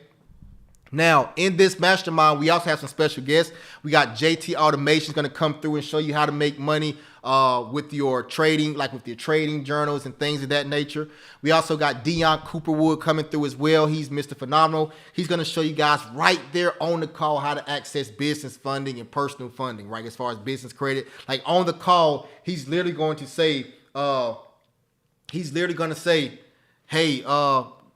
Now, in this mastermind, we also have some special guests. We got JT Automation going to come through and show you how to make money with your trading, like with your trading journals and things of that nature. We also got Dion Cooperwood coming through as well. He's Mr. Phenomenal. He's going to show you guys right there on the call how to access business funding and personal funding, right? As far as business credit, like on the call, he's literally going to say, hey,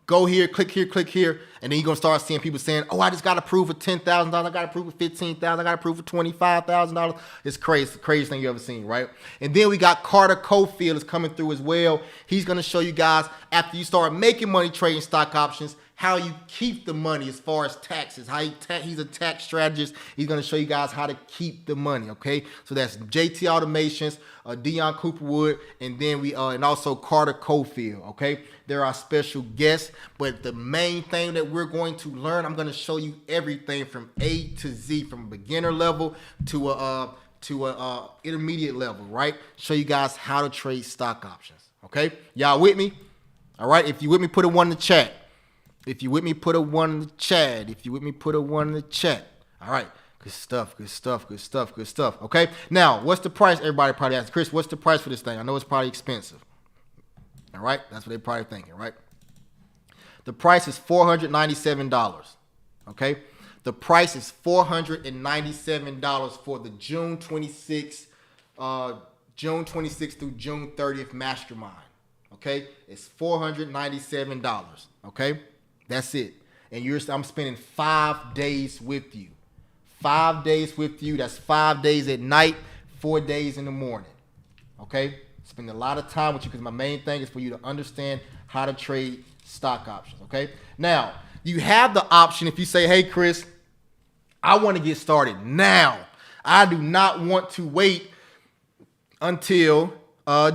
go here, click here. And then you're going to start seeing people saying, oh, I just got approved for $10,000. I got approved for $15,000. I got approved for $25,000. It's crazy. The craziest thing you ever seen, right? And then we got Carter Cofield is coming through as well. He's going to show you guys after you start making money trading stock options, how you keep the money as far as taxes. He's a tax strategist. He's going to show you guys how to keep the money, okay? So that's JT Automations, Dion Cooperwood, and then and also Carter Cofield, okay? They're our special guests, but the main thing that we're going to learn, I'm going to show you everything from A to Z, from beginner level to intermediate level, right? Show you guys how to trade stock options, okay? Y'all with me? All right, if you with me, put a 1 in the chat. If you with me, put a 1 in the chat. If you with me, put a 1 in the chat. All right. Good stuff, good stuff, good stuff, good stuff. Okay. Now, what's the price? Everybody probably asks, Chris, what's the price for this thing? I know it's probably expensive. All right. That's what they're probably thinking, right? The price is $497. Okay. The price is $497 for the June 26th through June 30th Mastermind. Okay, it's $497. Okay, that's it. And I'm spending 5 days with you. 5 days with you. That's 5 days at night, 4 days in the morning. Okay, spend a lot of time with you because my main thing is for you to understand how to trade stock options. Okay, now you have the option if you say, hey, Chris, I want to get started now. I do not want to wait until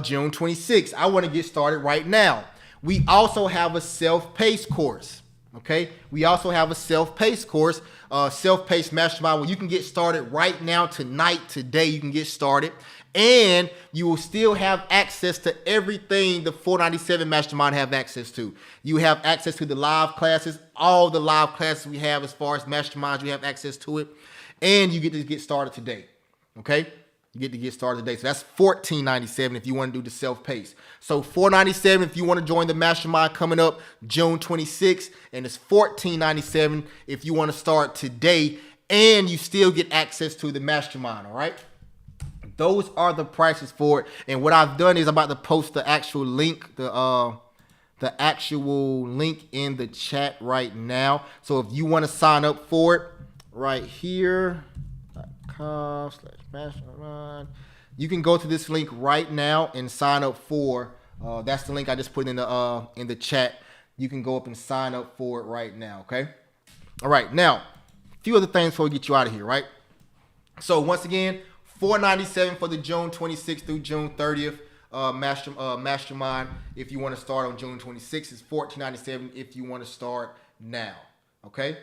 June 26th. I want to get started right now. We also have a self-paced course. Okay, we also have a self-paced course, self-paced mastermind where you can get started right now, tonight, today. You can get started, and you will still have access to everything the 497 mastermind have access to. You have access to the live classes, all the live classes we have as far as masterminds. You have access to it, and you get to get started today. Okay. You get to get started today. So that's $14.97 if you want to do the self-paced. So $4.97 if you want to join the mastermind coming up June 26th. And it's $14.97 if you want to start today. And you still get access to the mastermind, all right? Those are the prices for it. And what I've done is I'm about to post the actual link, the actual link in the chat right now. So if you want to sign up for it right here, .com/mastermind. You can go to this link right now and sign up for. That's the link I just put in the chat. You can go up and sign up for it right now. Okay. All right. Now, a few other things before we get you out of here. Right. So once again, $4.97 for the June 26th through June 30th mastermind. If you want to start on June 26th, it's $14.97 if you want to start now. Okay.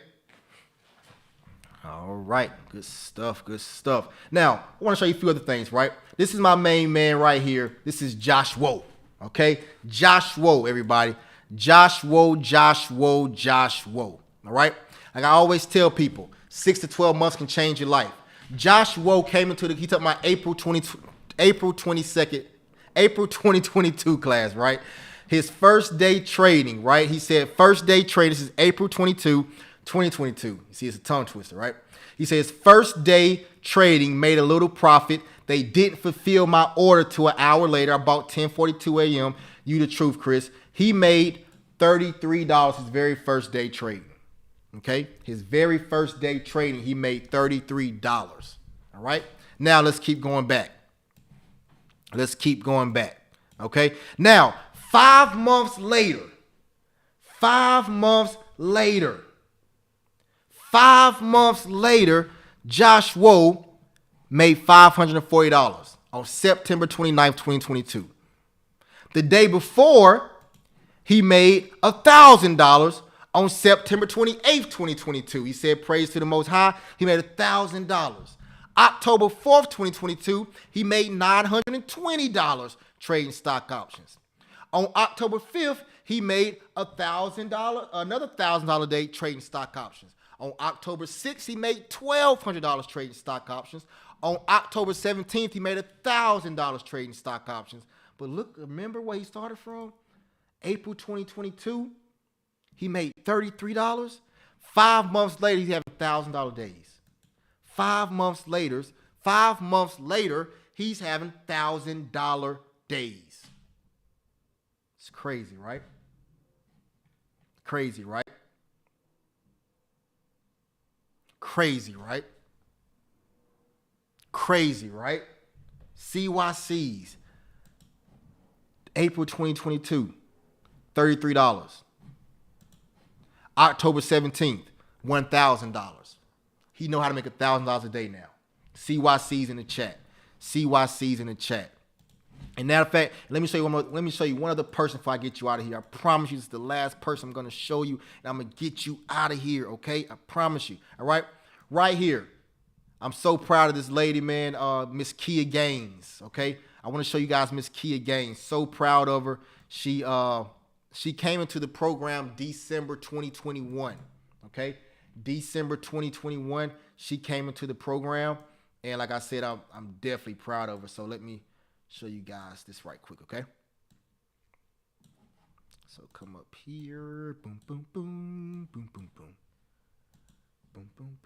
All right, good stuff, good stuff. Now, I want to show you a few other things, right? This is my main man right here. This is Josh Woe, okay? Josh Woe, everybody. Josh Woe, Josh Woe, Josh Woe, all right? Like I always tell people, 6 to 12 months can change your life. Josh Woe came into he took my April 2022 class, right? His first day trading, right? He said first day trading, this is April 22, 2022. You see, it's a tongue twister, right? He says, first day trading, made a little profit. They didn't fulfill my order till an hour later, about 10:42 a.m. You the truth, Chris. He made $33 his very first day trading. Okay? His very first day trading, he made $33. All right? Now, let's keep going back. Let's keep going back. Okay? Now, 5 months later, 5 months later, 5 months later, Josh Woe made $540 on September 29th, 2022. The day before, he made $1,000 on September 28th, 2022. He said, praise to the Most High. He made $1,000. October 4th, 2022, he made $920 trading stock options. On October 5th, he made $1,000, another $1,000 day trading stock options. On October 6th, he made $1,200 trading stock options. On October 17th, he made $1,000 trading stock options. But look, remember where he started from? April 2022, he made $33. 5 months later, he's having $1,000 days. 5 months later, he's having $1,000 days. It's crazy, right? Crazy, right? Crazy, right? Crazy, right? CYCs, April 2022, $33. October 17th, $1,000. He know how to make $1,000 a day now. CYCs in the chat. CYCs in the chat. And matter of fact, let me show you one other person before I get you out of here. I promise you this is the last person I'm going to show you, and I'm going to get you out of here, okay? I promise you, all right? Right here. I'm so proud of this lady, man, Miss Kia Gaines, okay? I want to show you guys Miss Kia Gaines. So proud of her. She came into the program December 2021, okay? December 2021, she came into the program, and like I said, I'm definitely proud of her. So let me show you guys this right quick, okay? So come up here, boom, boom, boom, boom, boom, boom, boom, boom,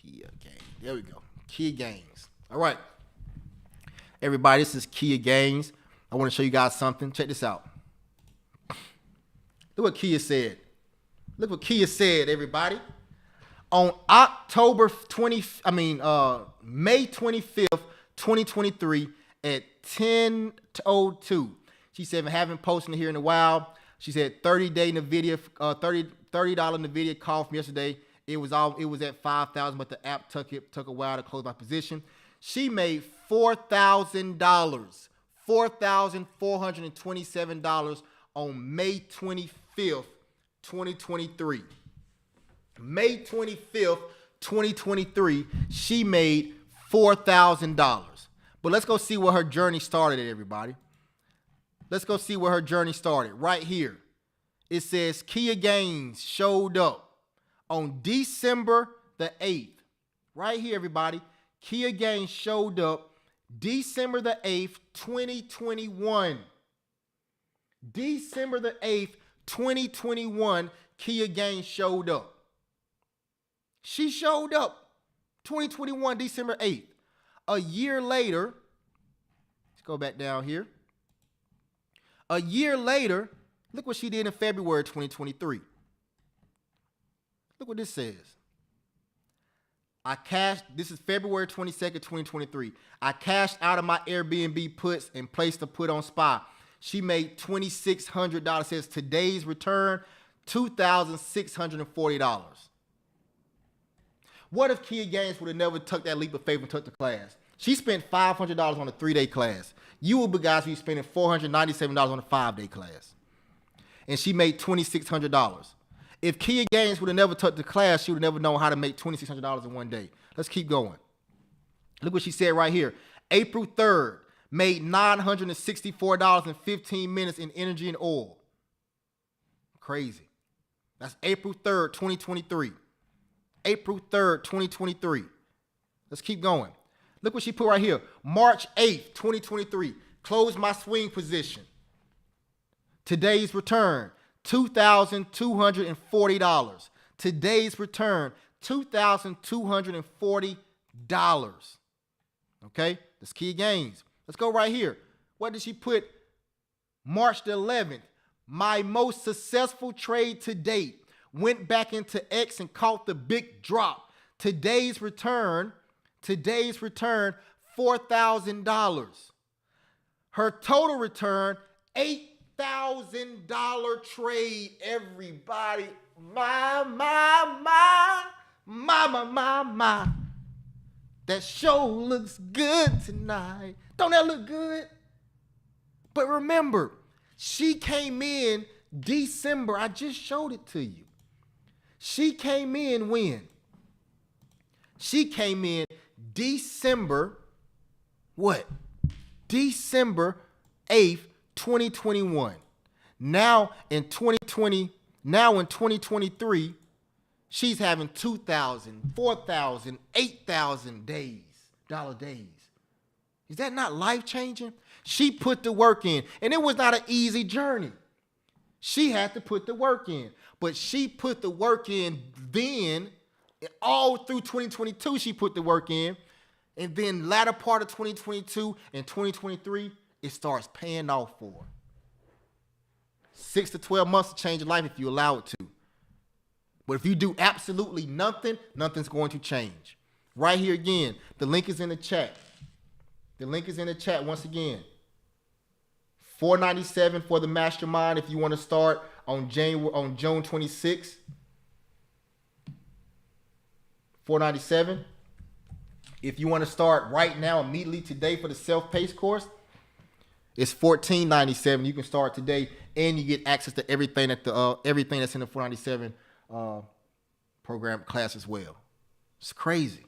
Kia Gaines. There we go. Kia Gaines. All right. Everybody, this is Kia Gaines. I want to show you guys something. Check this out. Look what Kia said. Look what Kia said, everybody. On May 25th, 2023 at 10:02. She said, I haven't posted here in a while. She said $30 NVIDIA, $30 NVIDIA call from yesterday. It was at 5,000, but the app took a while to close my position. She made $4,000, $4,427 on May 25th, 2023. May 25th, 2023, she made $4,000. But let's go see where her journey started at, everybody. Let's go see where her journey started. Right here. It says Kia Gaines showed up on December the 8th. Right here, everybody. Kia Gaines showed up December the 8th, 2021. December the 8th, 2021, Kia Gaines showed up. She showed up 2021, December 8th. A year later, let's go back down here. A year later, look what she did in February 2023. Look what this says. This is February 22nd, 2023. I cashed out of my Airbnb puts and placed a put on SPY. She made $2,600. It says today's return, $2,640. What if Kia Gaines would have never took that leap of faith and took the class? She spent $500 on a 3-day class. You will guys be spending $497 on a 5-day class. And she made $2,600. If Kia Gaines would have never took the class, she would have never known how to make $2,600 in one day. Let's keep going. Look what she said right here. April 3rd, made $964.15 in energy and oil. Crazy. That's April 3rd, 2023. April 3rd, 2023. Let's keep going. Look what she put right here. March 8th, 2023. Closed my swing position. Today's return, $2,240. Today's return, $2,240. Okay, that's Kia Gaines. Let's go right here. What did she put? March the 11th. My most successful trade to date. Went back into X and caught the big drop. Today's return, $4,000. Her total return, $8,000 trade, everybody. My. That show looks good tonight. Don't that look good? But remember, she came in December. I just showed it to you. She came in when? She came in December, what? December 8th, 2021. Now in 2023, she's having 2,000, 4,000, 8,000 dollar days. Is that not life-changing? She put the work in, and it was not an easy journey. She had to put the work in, but she put the work in then, all through 2022, she put the work in, and then latter part of 2022 and 2023, it starts paying off for her. 6 to 12 months to change your life if you allow it to. But if you do absolutely nothing, nothing's going to change. Right here again, the link is in the chat. The link is in the chat once again. $497 for the mastermind if you want to start on June 26th. $497. If you want to start right now, immediately today for the self-paced course, it's $1497. You can start today, and you get access to everything that's in the $497 program class as well. It's crazy.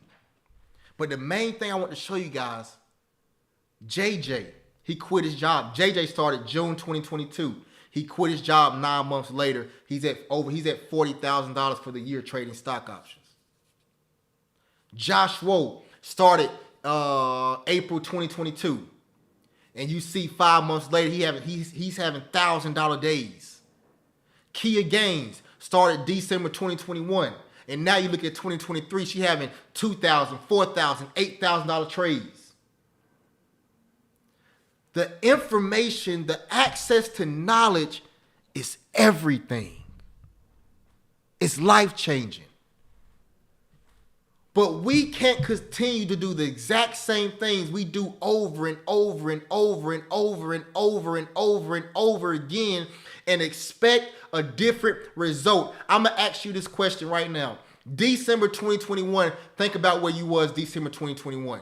But the main thing I want to show you guys, JJ, he quit his job. JJ started June 2022. He quit his job 9 months later. He's at $40,000 for the year trading stock options. Josh Woe started April 2022. And you see 5 months later, he's having $1,000 days. Kia Gaines started December 2021. And now you look at 2023, she having $2,000, $4,000, $8,000 trades. The information, the access to knowledge is everything. It's life-changing. But we can't continue to do the exact same things we do over and over and over and over and over and over and over again and expect a different result. I'm going to ask you this question right now. December 2021, think about where you was December 2021.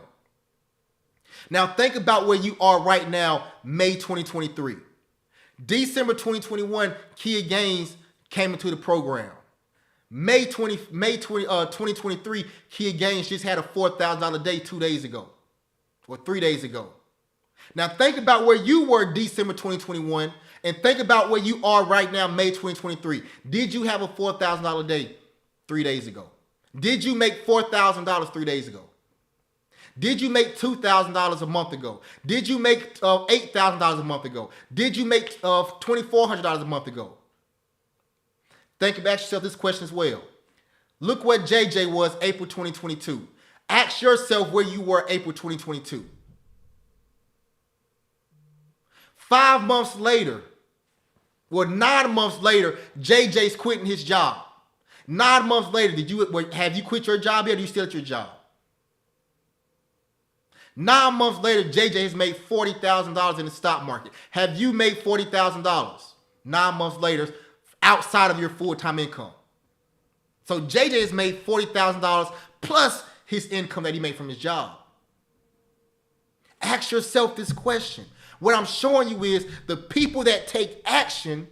Now think about where you are right now, May 2023. December 2021, Kia Gaines came into the program. May 2023, Kia Gaines just had a $4,000 day 2 days ago or 3 days ago. Now think about where you were December 2021 and think about where you are right now, May 2023. Did you have a $4,000 day 3 days ago? Did you make $4,000 3 days ago? Did you make $2,000 a month ago? Did you make $8,000 a month ago? Did you make $2,400 a month ago? Think about yourself this question as well. Look what JJ was April 2022. Ask yourself where you were April 2022. 5 months later, well, 9 months later, JJ's quitting his job. 9 months later, have you quit your job yet? Or are you still at your job? 9 months later, JJ has made $40,000 in the stock market. Have you made $40,000 9 months later outside of your full-time income? So JJ has made $40,000 plus his income that he made from his job. Ask yourself this question. What I'm showing you is the people that take action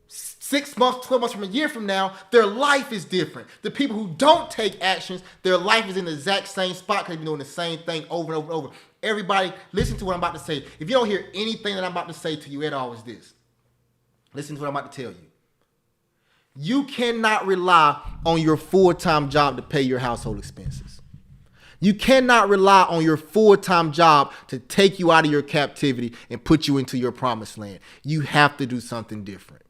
6 months, 12 months from a year from now, their life is different. The people who don't take actions, their life is in the exact same spot because they've been doing the same thing over and over and over. Everybody, listen to what I'm about to say. If you don't hear anything that I'm about to say to you at all, is this. Listen to what I'm about to tell you. You cannot rely on your full-time job to pay your household expenses. You cannot rely on your full-time job to take you out of your captivity and put you into your promised land. You have to do something different.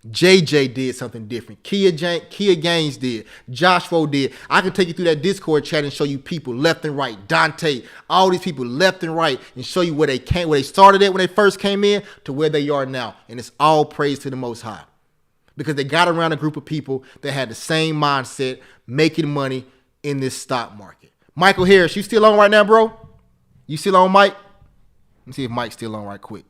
JJ did something different. Kia Gaines did. Joshua did. I can take you through that Discord chat and show you people left and right. Dante, all these people left and right, and show you where they started at when they first came in to where they are now. And it's all praise to the Most High. Because they got around a group of people that had the same mindset, making money in this stock market. Michael Harris, you still on right now, bro? You still on, Mike? Let me see if Mike's still on right quick.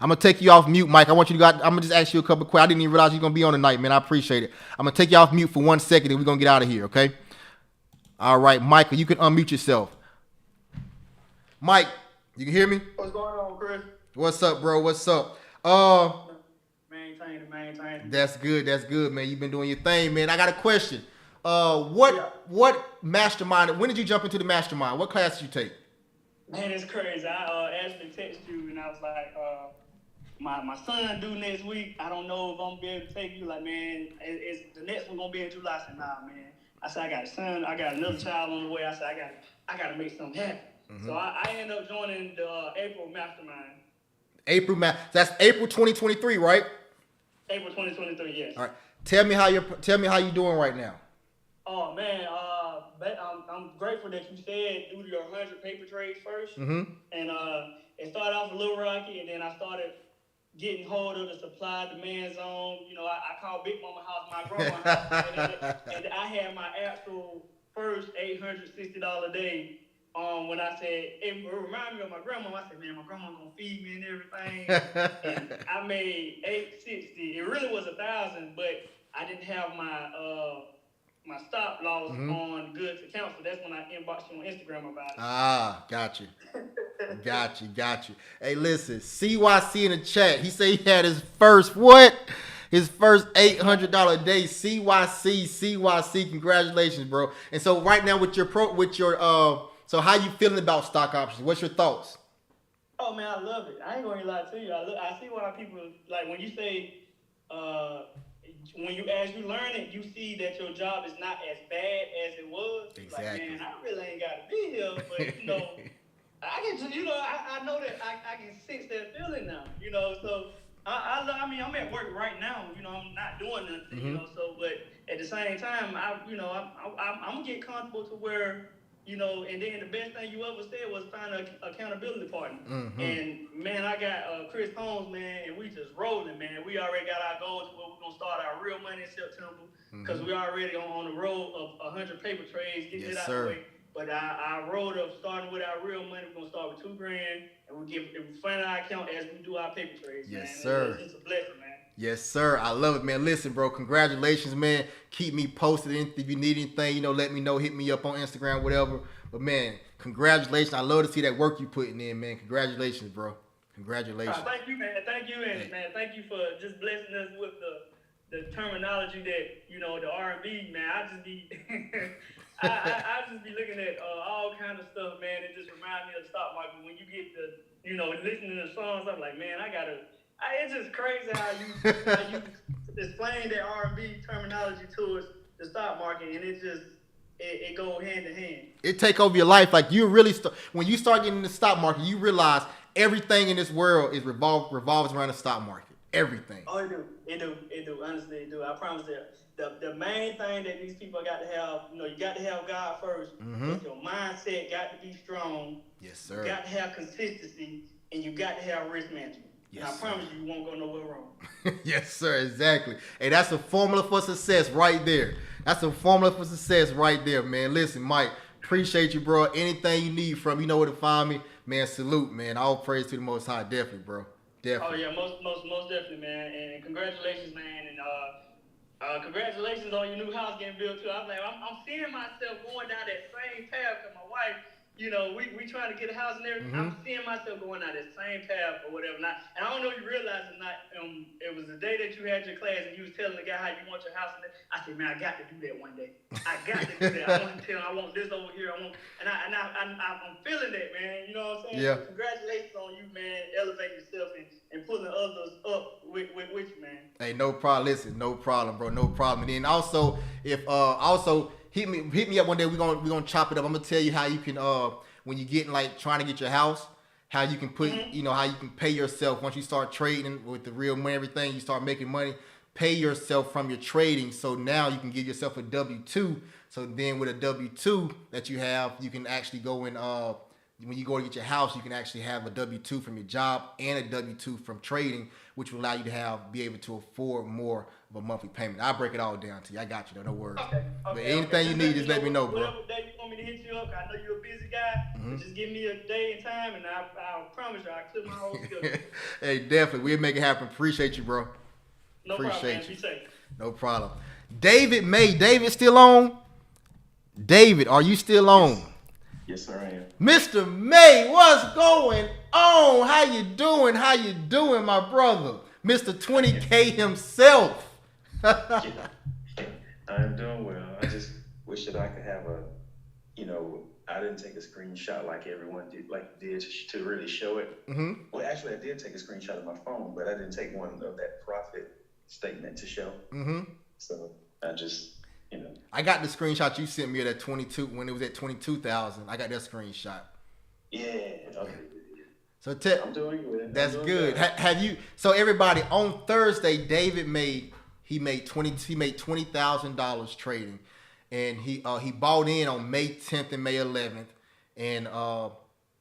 I'm going to take you off mute, Mike. I'm going to just ask you a couple of questions. I didn't even realize you were going to be on tonight, man. I appreciate it. I'm going to take you off mute for 1 second and we're going to get out of here, okay? All right, Michael, you can unmute yourself. Mike, you can hear me? What's going on, Chris? What's up, bro? What's up? Maintain. That's good, man. You've been doing your thing, man. I got a question. What mastermind, when did you jump into the mastermind? What class did you take? Man, it's crazy. I actually texted you and I was like, my son due next week. I don't know if I'm gonna be able to take you. Like, man, it's the next one gonna be in July. I said, nah, man. I said, I got a son. I got another child on the way. I said, I gotta make something happen. Mm-hmm. So I ended up joining the April Mastermind. That's April 2023, right? April 2023, yes. All right. Tell me how you doing right now. Oh man, I'm grateful that you said do your 100 paper trades first. Mm-hmm. And it started off a little rocky, and then I started getting hold of the supply demand zone. You know, I called Big Mama House my grandma's house, and I had my actual first $860 day. When I said it reminded me of my grandma, I said, man, my grandma gonna feed me and everything. And I made $860. It really was $1,000, but I didn't have my stop loss on goods account, so that's when I inboxed you on Instagram about it. Ah, got you. Got you. Hey, listen, CYC in the chat. He said he had his first what? His first $800 day. CYC. Congratulations, bro. And so right now with your so how you feeling about stock options? What's your thoughts? Oh man, I love it. I ain't gonna lie to you. I see why people like when you say when you as you learn it, you see that your job is not as bad as it was. Exactly. Like, man, I really ain't gotta be here, but you know, I know that I can sense that feeling now. You know, so I mean, I'm at work right now. You know, I'm not doing nothing. You Mm-hmm. know, so but at the same time, I'm gonna get comfortable to where and then the best thing you ever said was find an accountability partner. Mm-hmm. And man, I got Chris Holmes, man, and we just rolling, man. We already got our goals where we're gonna start our real money in September because Mm-hmm. we already on the road of 100 paper trades, getting Yes, it out the sir. way. But our road of starting with our real money, we're gonna start with 2 grand, and we fund our account as we do our paper trades, Yes, man. sir. It's a blessing, man. Yes, sir. I love it, man. Listen, bro, congratulations, man. Keep me posted. If you need anything, let me know. Hit me up on Instagram, whatever. But, man, congratulations. I love to see that work you putting in, man. Congratulations, bro. Congratulations. Thank you, man. Thank you, and Hey. man, thank you for just blessing us with the terminology that the R&B, man. I just be I just be looking at all kind of stuff, man. It just reminds me of the stock market. When you get the listening to the songs, I'm like, man, it's just crazy how you explain that R&B terminology towards the stock market, and it go hand in hand. It take over your life. Like, you really when you start getting in the stock market, you realize everything in this world is revolves around the stock market. Everything. Oh, it do. Honestly, it do. I promise that. The main thing that these people got to have, you got to have God first, Mm-hmm. but your mindset got to be strong. Yes, You sir. got to have consistency, and you got to have risk management. Yes, and I sir. promise you won't go nowhere wrong. Yes, sir. Exactly. Hey, that's a formula for success right there. That's a formula for success right there, man. Listen, Mike, appreciate you, bro. Anything you need from, you know where to find me, man. Salute, man. All praise to the Most High. Definitely, bro. Oh Definitely. yeah, most definitely, man. And congratulations, man. And congratulations on your new house getting built too. I'm seeing myself going down that same path because my wife, we trying to get a house and everything. Mm-hmm. I'm seeing myself going down that same path or whatever. Now, and I don't know if you realize it or not. It was the day that you had your class and you was telling the guy how you want your house. And I said, man, I got to do that one day. I got to do that. I want to tell him I want this over here. I'm feeling that, man. You know what I'm saying? Yeah. So congratulations on you, man. Elevating yourself and pulling others up with you, man. Hey, no problem. Listen, no problem, bro. No problem. And then also, if also hit me up one day. We're gonna chop it up. I'm gonna tell you how you can when you getting like trying to get your house, how you can put how you can pay yourself once you start trading with the real money, everything. You start making money. Pay yourself from your trading, so now you can give yourself a W-2. So then with a W-2 that you have, you can actually go in. When you go to get your house, you can actually have a W-2 from your job and a W-2 from trading, which will allow you to be able to afford more of a monthly payment. I'll break it all down to you. I got you, though. No worries. Okay. But anything you need, just let me know, bro. Whatever day you want me to hit you up, I know you're a busy guy. Mm-hmm. But just give me a day and time, and I promise you, I'll clear my whole schedule. Hey, definitely. We'll make it happen. Appreciate you, bro. No problem, man. You. Be safe. No problem. David May. David still on? David, are you still on? Yes, sir, I am. Mr. May, what's going on? How you doing? How you doing, my brother? Mr. 20K himself. Yeah, I'm doing well. I just wish that I could have I didn't take a screenshot like everyone did to really show it. Mm-hmm. Well, actually, I did take a screenshot of my phone, but I didn't take one of that profit statement to show. Mm-hmm. So I just, I got the screenshot you sent me at 22 when it was at 22,000. I got that screenshot. Yeah. Okay. So I'm doing good. That's good. Have you? So everybody, on Thursday, David made $20,000 trading, and he bought in on May 10th and May 11th, and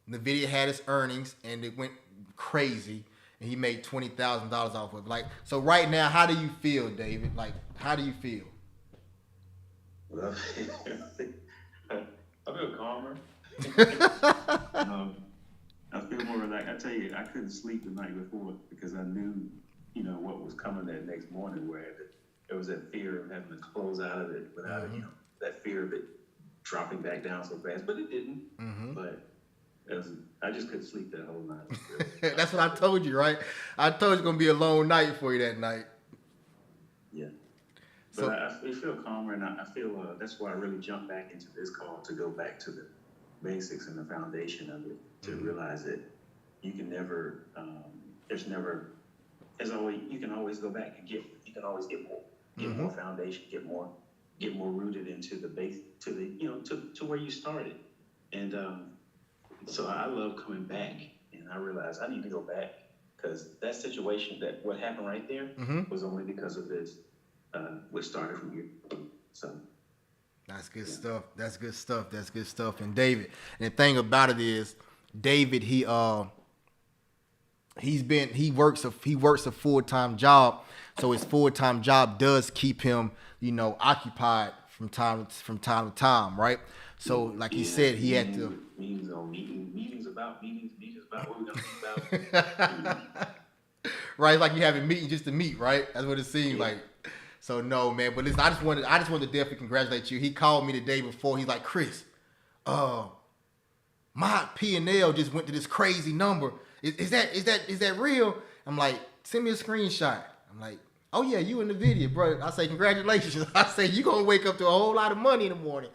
Nvidia had its earnings and it went crazy, and he made $20,000 off of it. Like, so right now, how do you feel, David? Like, how do you feel? Well, I feel calmer. I feel more like I tell you, I couldn't sleep the night before because I knew, what was coming that next morning. Where there was that fear of having to close out of it without, that fear of it dropping back down so fast. But it didn't. Mm-hmm. But I just couldn't sleep that whole night. That's what I told you, right? I told you it's gonna be a long night for you that night. Yeah. But I feel calmer, and I feel that's why I really jumped back into this call to go back to the basics and the foundation of it, to realize that you can never, you can always go back and you can always get more foundation, get more rooted into the base, to where you started. And so I love coming back, and I realized I need to go back because that situation, that what happened right there, was only because of this. What started from here. So that's good stuff. That's good stuff. That's good stuff. And David, and the thing about it is, David, he works a full-time job, so his full-time job does keep him, occupied from time to time, right? So like he said, he had to meetings about what we're gonna meet about. Right, like you having meeting just to meet, right? That's what it seems like. So no, man. But listen, I just wanted to definitely congratulate you. He called me the day before. He's like, Chris, my P&L just went to this crazy number. Is that real? I'm like, send me a screenshot. I'm like, oh yeah, you in the video, bro. I say, congratulations. I say, you gonna wake up to a whole lot of money in the morning.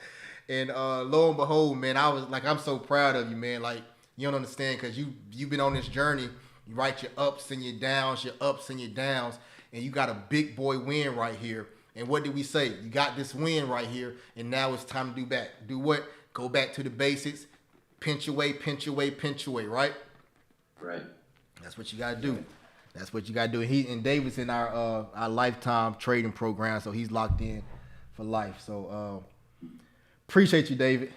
And lo and behold, man, I was like, I'm so proud of you, man. Like, you don't understand, because you've been on this journey. You write your ups and your downs, and you got a big boy win right here. And what did we say? You got this win right here, and now it's time to do what? Go back to the basics. Pinch away, right? Right. That's what you gotta do. That's what you gotta do. He and David's in our lifetime trading program, so he's locked in for life. So appreciate you, David.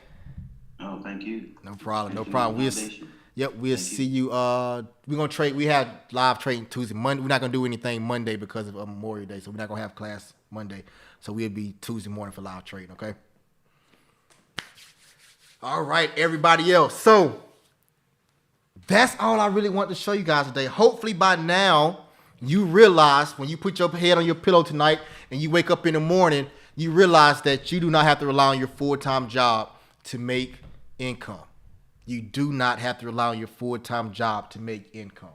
Oh, thank you. No problem. We'll see you. We're gonna trade. We have live trading Tuesday. Monday, we're not gonna do anything Monday because of Memorial Day, so we're not gonna have class Monday. So we'll be Tuesday morning for live trading. Okay. All right, everybody else. So that's all I really want to show you guys today. Hopefully by now you realize, when you put your head on your pillow tonight and you wake up in the morning, you realize that you do not have to rely on your full-time job to make income. You do not have to rely on your full-time job to make income.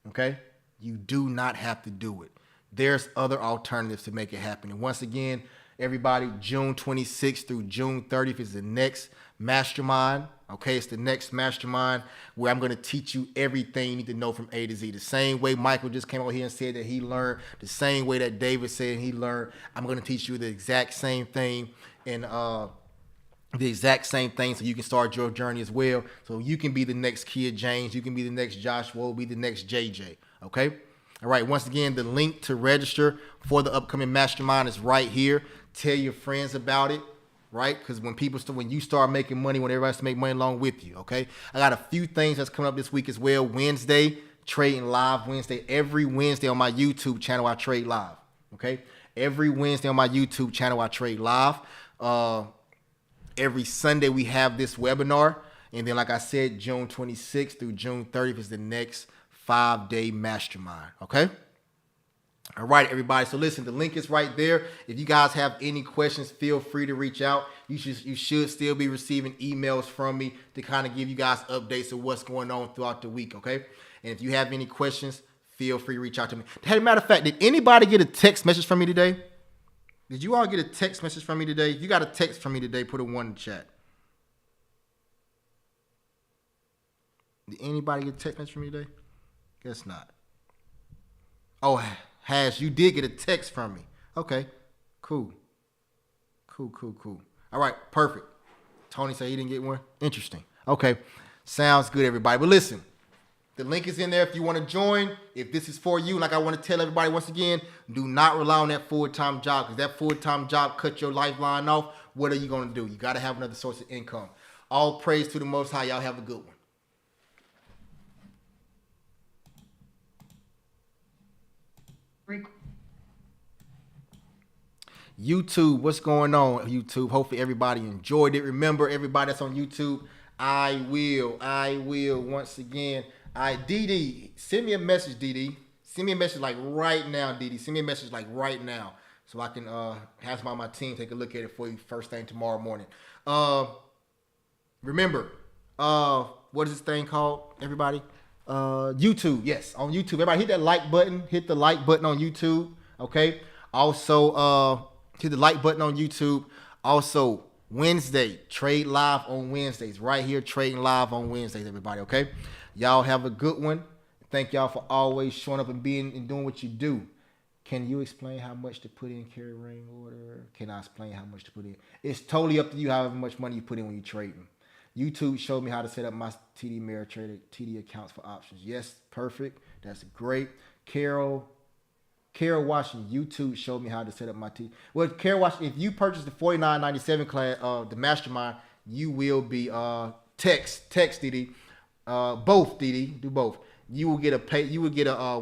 Okay? You do not have to do it. There's other alternatives to make it happen. And once again, everybody, June 26th through June 30th is the next mastermind. Okay, it's the next mastermind where I'm going to teach you everything you need to know from A to Z. The same way Michael just came over here and said that he learned, the same way that David said he learned, I'm going to teach you the exact same thing, and the exact same thing, so you can start your journey as well. So you can be the next Kia James, you can be the next Joshua, be the next JJ. Okay. All right. Once again, the link to register for the upcoming mastermind is right here. Tell your friends about it, right? Because when you start making money, when everybody has to make money along with you. Okay. I got a few things that's coming up this week as well. Wednesday, Trading Live Wednesday. Every Wednesday on my YouTube channel, I trade live. Okay. Every Wednesday on my YouTube channel, I trade live. Every Sunday we have this webinar. And then, like I said, June 26th through June 30th is the next 5-day mastermind. Okay. All right, everybody. So listen, the link is right there. If you guys have any questions, feel free to reach out. You should still be receiving emails from me to kind of give you guys updates of what's going on throughout the week. Okay. And if you have any questions, feel free to reach out to me. As a matter of fact, did anybody get a text message from me today? Did you all get a text message from me today? If you got a text from me today, put a 1 in the chat. Did anybody get a text message from me today? Guess not. Oh, Hash, you did get a text from me. Okay, cool. All right, perfect. Tony said he didn't get one. Interesting. Okay, sounds good, everybody. But listen, the link is in there if you want to join. If this is for you, like I want to tell everybody once again, do not rely on that full-time job, because that full-time job cut your lifeline off. What are you going to do? You got to have another source of income. All praise to the Most High. Y'all have a good one. YouTube, what's going on, YouTube? Hopefully everybody enjoyed it. Remember, everybody that's on YouTube, I will once again. DD, send me a message, DD. Send me a message like right now, DD. Send me a message like right now, so I can have some of my team take a look at it for you first thing tomorrow morning. Remember, what is this thing called, everybody? YouTube, yes, on YouTube. Everybody hit that like button. Hit the like button on YouTube, okay? Also, hit the like button on YouTube. Also, Wednesday, Trade Live on Wednesdays. Right here, Trading Live on Wednesdays, everybody, okay? Y'all have a good one. Thank y'all for always showing up and being and doing what you do. Can you explain how much to put in carry ring order? Can I explain how much to put in? It's totally up to you however much money you put in when you're trading. YouTube showed me how to set up my TD Ameritrade TD accounts for options. Yes, perfect. That's great. Carol Washington, YouTube showed me how to set up my TD. Well, Carol Washington, if you purchase the $49.97 class of the Mastermind, you will be text DD. Both DD, do both. You will get a pay. You will get a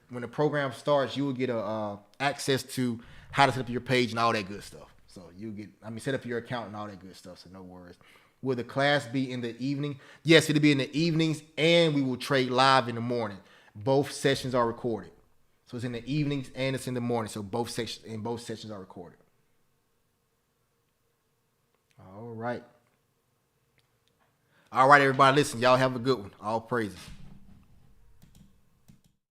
when the program starts, you will get a access to how to set up your page and all that good stuff. So you get, set up your account and all that good stuff. So no worries. Will the class be in the evening? Yes, it'll be in the evenings, and we will trade live in the morning. Both sessions are recorded. So it's in the evenings and it's in the morning. So both sessions are recorded. All right. All right, everybody. Listen, y'all have a good one. All praises.